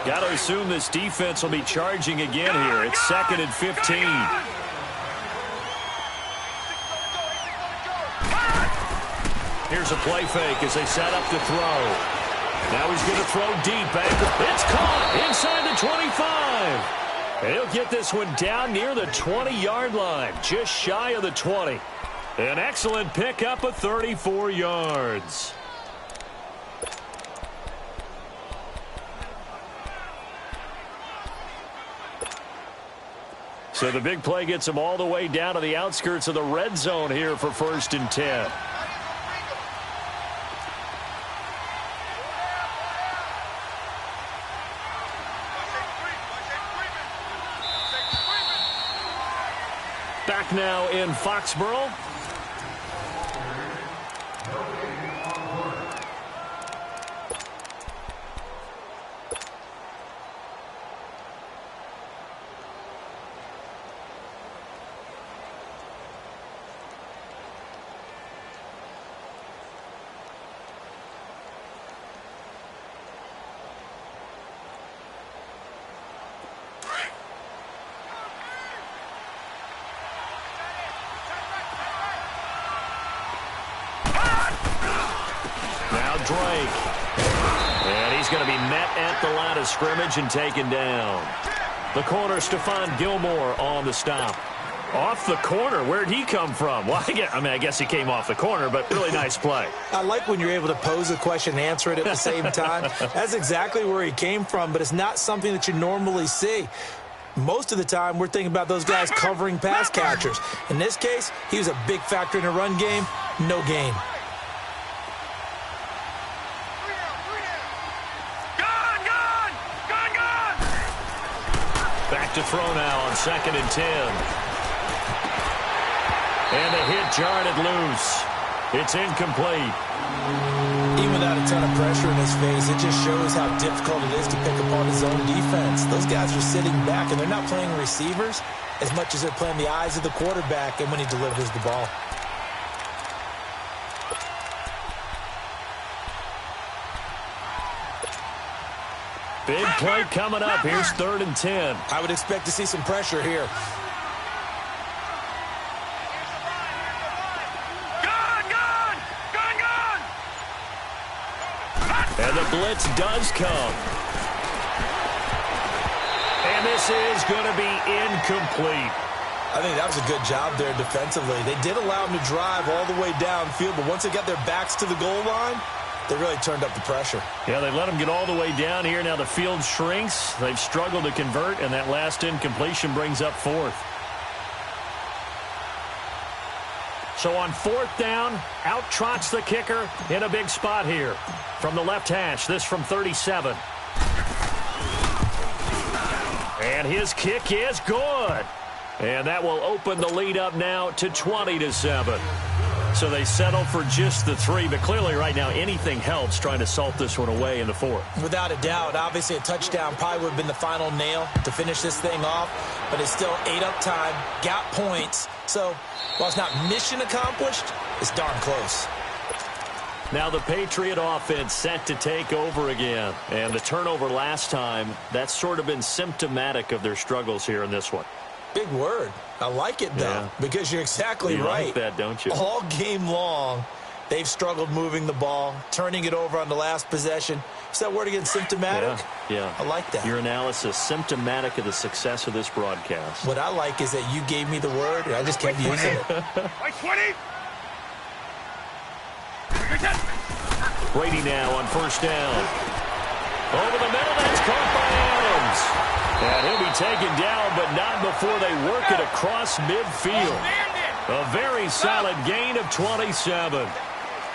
Got to assume this defense will be charging again here. It's 2nd and 15. Here's a play fake as they set up to throw. Now he's going to throw deep. It's caught inside the 25. And he'll get this one down near the 20-yard line, just shy of the 20. An excellent pickup of 34 yards. So the big play gets him all the way down to the outskirts of the red zone here for 1st and 10. Back now in Foxborough. Drake. And he's going to be met at the line of scrimmage and taken down. The corner, Stephon Gilmore on the stop. Off the corner. Where'd he come from? Well, I guess he came off the corner, but really nice play. I like when you're able to pose a question and answer it at the same time. That's exactly where he came from, but it's not something that you normally see. Most of the time, we're thinking about those guys covering pass catchers. In this case, he was a big factor in the run game. No gain. Back to throw now on 2nd and 10. And the hit jarred it loose. It's incomplete. Even without a ton of pressure in his face, it just shows how difficult it is to pick apart his own defense. Those guys are sitting back, and they're not playing receivers as much as they're playing the eyes of the quarterback and when he delivers the ball. Big play coming up. Here's 3rd and 10. I would expect to see some pressure here. And the blitz does come. And this is going to be incomplete. I think that was a good job there defensively. They did allow him to drive all the way downfield, but once they got their backs to the goal line, they really turned up the pressure. Yeah, they let him get all the way down here. Now the field shrinks. They've struggled to convert, and that last incompletion brings up 4th. So on 4th down, out trots the kicker in a big spot here. From the left hash, this from 37. And his kick is good. And that will open the lead up now to 20-7. So they settle for just the 3, but clearly right now anything helps trying to salt this one away in the 4th. Without a doubt, obviously a touchdown probably would have been the final nail to finish this thing off, but it's still 8 up time, got points. So while it's not mission accomplished, it's darn close. Now the Patriot offense set to take over again. And the turnover last time, that's sort of been symptomatic of their struggles here in this one. Big word. I like it, though, because you're exactly right. You like that, don't you? All game long, they've struggled moving the ball, turning it over on the last possession. Is that word again, symptomatic? Yeah. I like that. Your analysis, symptomatic of the success of this broadcast. What I like is that you gave me the word, and I just kept using it. Brady now on 1st down. Over the middle, that's caught by Adams. And he'll be taken down, but not before they work it across midfield. A very solid gain of 27.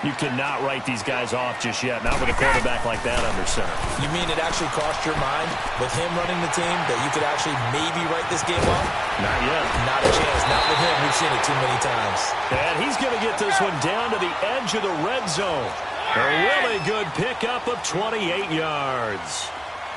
You cannot write these guys off just yet, not with a quarterback like that under center. You mean it actually crossed your mind with him running the team that you could actually maybe write this game off? Not yet. Not a chance. Not with him. We've seen it too many times. And he's going to get this one down to the edge of the red zone. A really good pickup of 28 yards.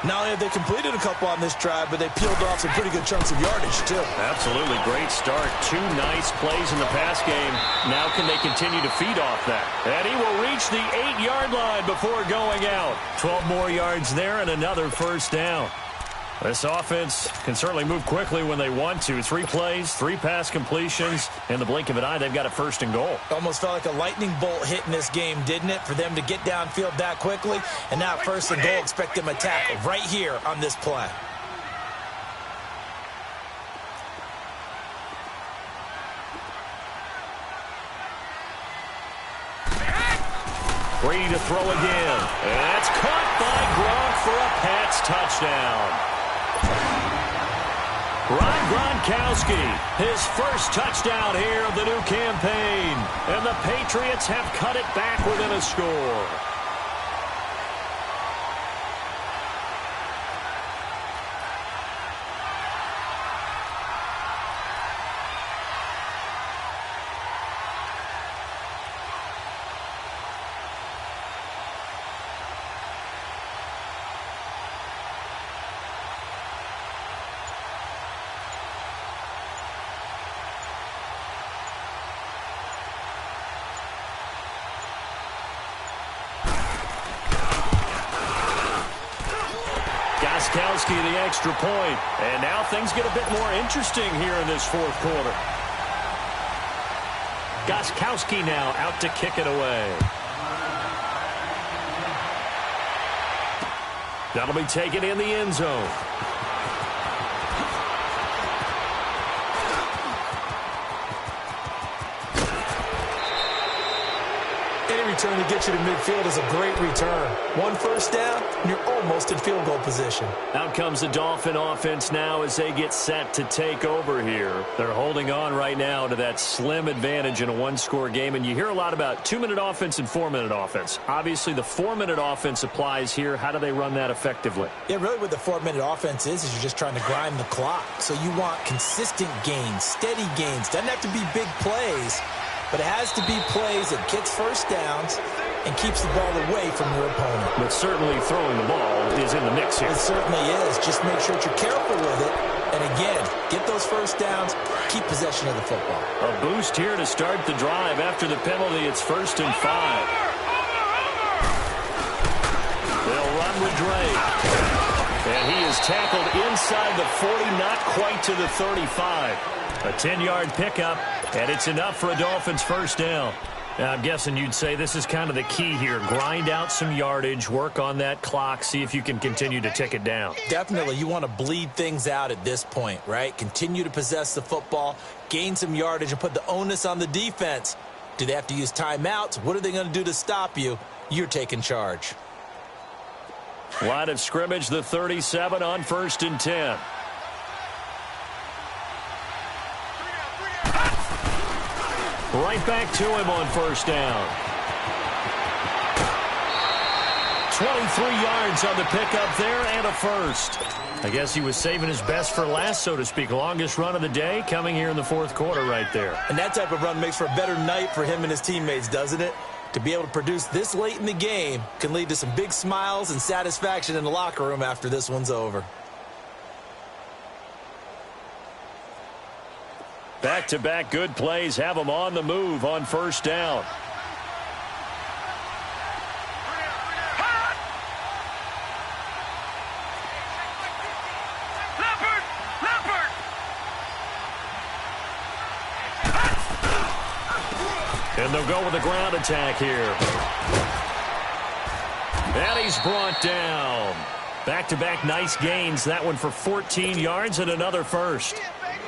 Not only have they completed a couple on this drive, but they peeled off some pretty good chunks of yardage, too. Absolutely. Great start. 2 nice plays in the pass game. Now can they continue to feed off that? And he will reach the 8-yard line before going out. 12 more yards there and another 1st down. This offense can certainly move quickly when they want to. 3 plays, 3 pass completions. In the blink of an eye, they've got a 1st and goal. Almost felt like a lightning bolt hit in this game, didn't it? For them to get downfield that quickly. And now 1st and goal, expect them to tackle right here on this play. Brady to throw again. And that's caught by Gronk for a Pats touchdown. Gronkowski, his first touchdown here of the new campaign. And the Patriots have cut it back within a score. Gronkowski the extra point. And now things get a bit more interesting here in this fourth quarter. Gronkowski now out to kick it away. That'll be taken in the end zone. Return to get you to midfield is a great return. One first down, and you're almost in field goal position. Out comes the Dolphin offense now as they get set to take over here. They're holding on right now to that slim advantage in a one-score game, and you hear a lot about 2-minute offense and 4-minute offense. Obviously, the 4-minute offense applies here. How do they run that effectively? Yeah, really what the 4-minute offense is you're just trying to grind the clock. So you want consistent gains, steady gains. Doesn't have to be big plays, but it has to be plays that gets first downs and keeps the ball away from your opponent. But certainly throwing the ball is in the mix here. It certainly is. Just make sure that you're careful with it. And again, get those first downs, keep possession of the football. A boost here to start the drive. After the penalty, it's 1st and 5. They'll run with Drake. And he is tackled inside the 40, not quite to the 35. A 10-yard pickup, and it's enough for a Dolphins first down. Now, I'm guessing you'd say this is kind of the key here. Grind out some yardage, work on that clock, see if you can continue to tick it down. Definitely. You want to bleed things out at this point, right? Continue to possess the football, gain some yardage, and put the onus on the defense. Do they have to use timeouts? What are they going to do to stop you? You're taking charge. Line of scrimmage, the 37 on 1st and 10. Right back to him on first down. 23 yards on the pickup there and a first. I guess he was saving his best for last, so to speak. Longest run of the day coming here in the fourth quarter right there. And that type of run makes for a better night for him and his teammates, doesn't it? To be able to produce this late in the game can lead to some big smiles and satisfaction in the locker room after this one's over. Back-to-back good plays have them on the move on first down. And they'll go with a ground attack here. And he's brought down. Back-to-back nice gains. That one for 14 yards and another first.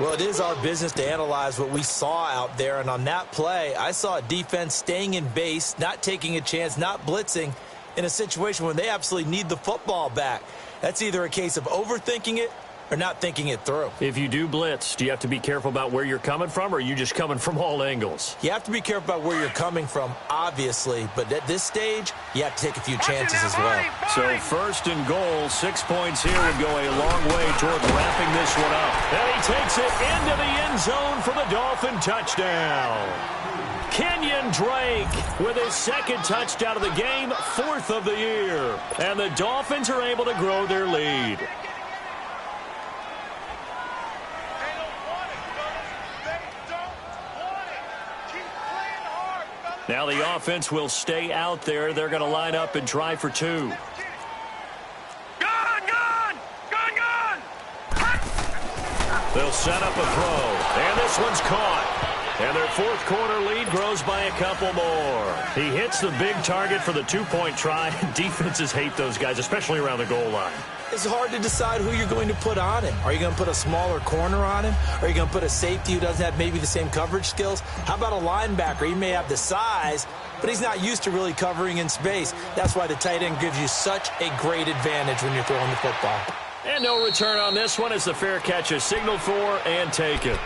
Well, it is our business to analyze what we saw out there. And on that play, I saw a defense staying in base, not taking a chance, not blitzing in a situation when they absolutely need the football back. That's either a case of overthinking it or not thinking it through. If you do blitz, do you have to be careful about where you're coming from, or are you just coming from all angles? You have to be careful about where you're coming from, obviously. But at this stage, you have to take a few chances as well. So 1st and goal, 6 points here would go a long way toward wrapping this one up. And he takes it into the end zone for the Dolphin touchdown. Kenyon Drake with his 2nd touchdown of the game, 4th of the year. And the Dolphins are able to grow their lead. Now the offense will stay out there. They're going to line up and try for 2. They'll set up a throw. And this one's caught. And their fourth quarter lead grows by a couple more. He hits the big target for the 2-point try. Defenses hate those guys, especially around the goal line. It's hard to decide who you're going to put on him. Are you going to put a smaller corner on him? Are you going to put a safety who doesn't have maybe the same coverage skills? How about a linebacker? He may have the size, but he's not used to really covering in space. That's why the tight end gives you such a great advantage when you're throwing the football. And no return on this one as the fair catch is signaled for and taken.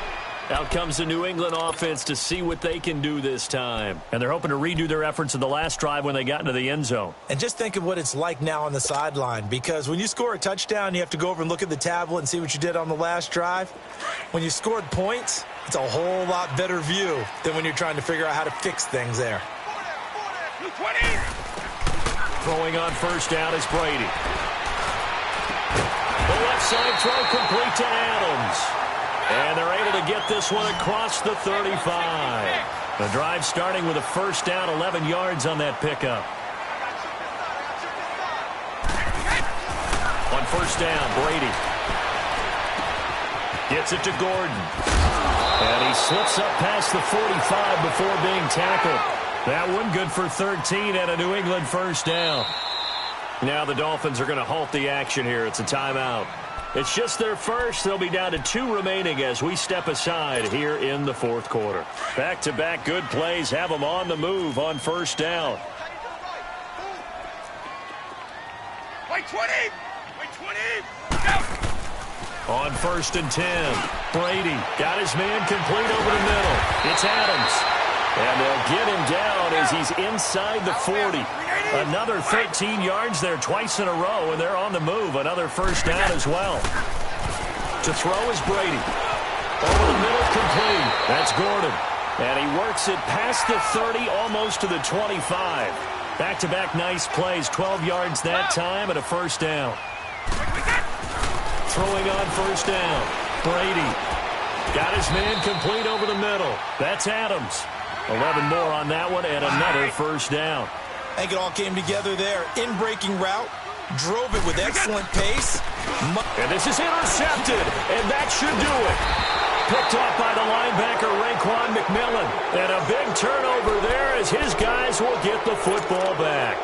Out comes the New England offense to see what they can do this time. And they're hoping to redo their efforts in the last drive when they got into the end zone. And just think of what it's like now on the sideline, because when you score a touchdown, you have to go over and look at the tablet and see what you did on the last drive. When you scored points, it's a whole lot better view than when you're trying to figure out how to fix things there. Throwing on first down is Brady. The left side throw complete to Adams. And they're able to get this one across the 35. The drive starting with a first down, 11 yards on that pickup. On first down, Brady gets it to Gordon. And he slips up past the 45 before being tackled. That one good for 13 and a New England first down. Now the Dolphins are going to halt the action here. It's a timeout. It's just their first. They'll be down to 2 remaining as we step aside here in the fourth quarter. Back-to-back good plays have them on the move on first down. Wait 20! Wait 20! Go! On first and 10, Brady got his man complete over the middle. It's Adams. And they'll get him down as he's inside the 40. Another 13 yards there twice in a row, and they're on the move. Another first down as well. To throw is Brady. Over the middle, complete. That's Gordon. And he works it past the 30, almost to the 25. Back-to-back nice plays, 12 yards that time and a first down. Throwing on first down, Brady. Got his man complete over the middle. That's Adams. 11 more on that one and another first down. I think it all came together there. In-breaking route, drove it with excellent pace. And this is intercepted, and that should do it. Picked off by the linebacker, Raekwon McMillan. And a big turnover there as his guys will get the football back.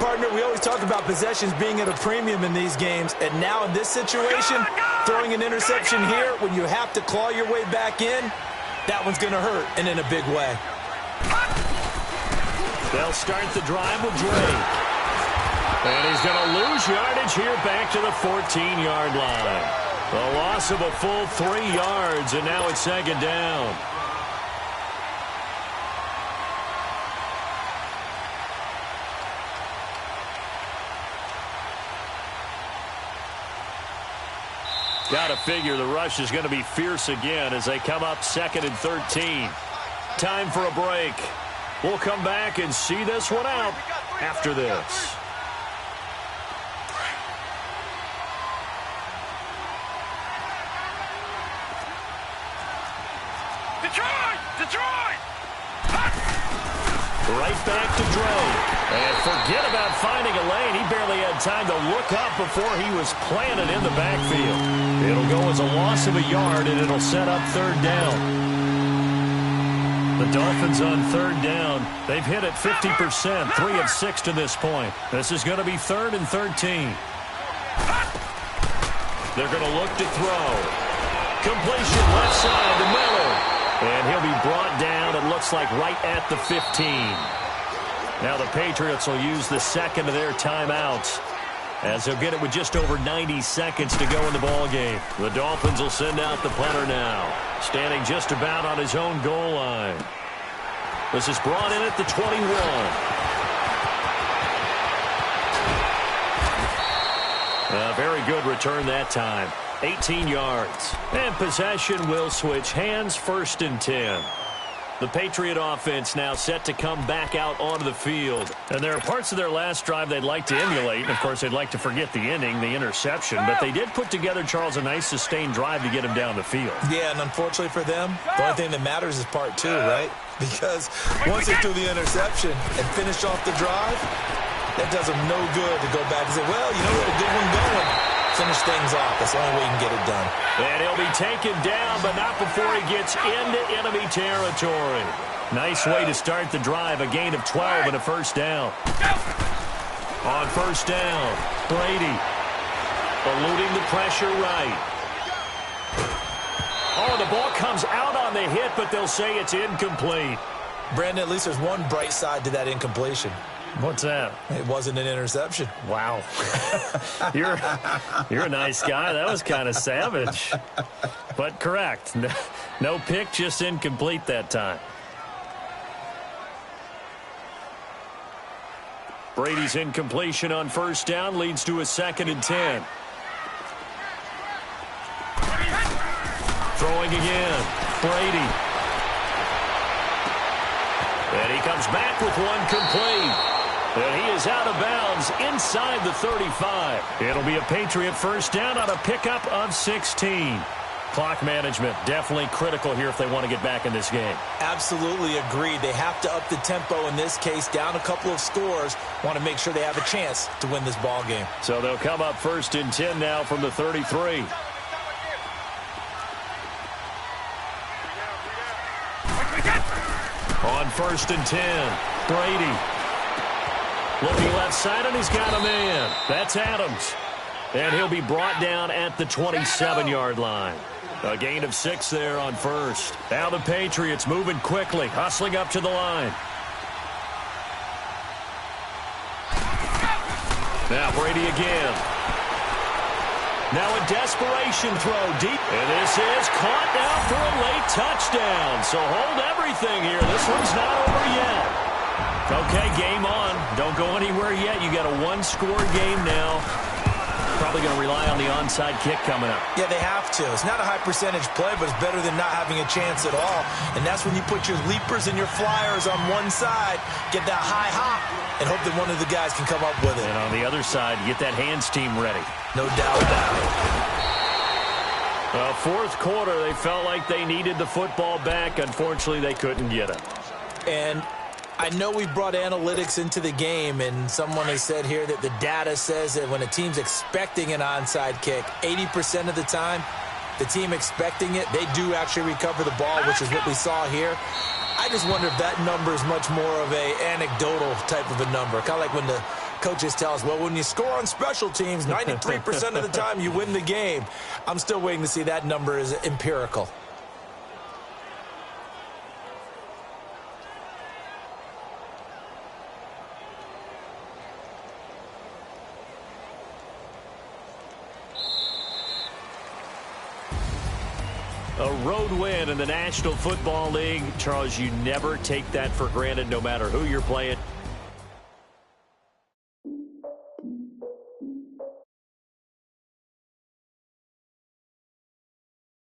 Partner, we always talk about possessions being at a premium in these games, and now in this situation, throwing an interception here when you have to claw your way back in, that one's going to hurt, and in a big way. They'll start the drive with Drake. And he's going to lose yardage here back to the 14-yard line. The loss of a full 3 yards, and now it's second down. Got to figure the rush is going to be fierce again as they come up 2nd and 13. Time for a break. We'll come back and see this one out after this. Detroit! Right back to Drake. And forget about finding a lane. He barely had time to look up before he was planted in the backfield. It'll go as a loss of a yard, and it'll set up third down. The Dolphins on third down. They've hit it 50%, 3 of 6 to this point. This is going to be 3rd and 13. They're going to look to throw. Completion left side to Miller. And he'll be brought down, it looks like, right at the 15. Now the Patriots will use the second of their timeouts as they'll get it with just over 90 seconds to go in the ballgame. The Dolphins will send out the punter now, standing just about on his own goal line. This is brought in at the 21. A very good return that time. 18 yards. And possession will switch hands, 1st and 10. The Patriot offense now set to come back out onto the field. And there are parts of their last drive they'd like to emulate. And, of course, they'd like to forget the ending, the interception. But they did put together, Charles, a nice sustained drive to get him down the field. Yeah, and unfortunately for them, the only thing that matters is part 2, right? Because once they threw the interception and finished off the drive, that does them no good to go back and say, well, you know what, a good one going. Finish things off. That's the only way you can get it done. And he'll be taken down, but not before he gets into enemy territory. Nice way to start the drive. A gain of 12 and a first down. On first down, Brady eluding the pressure right. Oh, the ball comes out on the hit, but they'll say it's incomplete. Brandon, at least there's one bright side to that incompletion. What's that? It wasn't an interception. Wow. You're a nice guy. That was kind of savage. But correct. No pick, just incomplete that time. Brady's incompletion on first down leads to a 2nd and 10. Throwing again. Brady. And he comes back with one complete. And he is out of bounds inside the 35. It'll be a Patriot first down on a pickup of 16. Clock management definitely critical here if they want to get back in this game. Absolutely agreed. They have to up the tempo in this case, down a couple of scores. Want to make sure they have a chance to win this ball game. So they'll come up 1st and 10 now from the 33. On 1st and 10, Brady. Looking left side, and he's got a man. That's Adams. And he'll be brought down at the 27-yard line. A gain of 6 there on first. Now the Patriots moving quickly, hustling up to the line. Now Brady again. Now a desperation throw deep. And this is caught now for a late touchdown. So hold everything here. This one's not over yet. Okay, game on. Don't go anywhere yet. You got a one-score game now. Probably going to rely on the onside kick coming up. Yeah, they have to. It's not a high-percentage play, but it's better than not having a chance at all. And that's when you put your leapers and your flyers on one side, get that high hop, and hope that one of the guys can come up with it. And on the other side, get that hands team ready. No doubt about it. Well, 4th quarter, they felt like they needed the football back. Unfortunately, they couldn't get it. And I know we brought analytics into the game, and someone has said here that the data says that when a team's expecting an onside kick, 80% of the time, the team expecting it, they do actually recover the ball, which is what we saw here. I just wonder if that number is much more of a anecdotal type of a number. Kind of like when the coaches tell us, well, when you score on special teams, 93% of the time you win the game. I'm still waiting to see that number is empirical. A road win in the National Football League. Charles, you never take that for granted no matter who you're playing.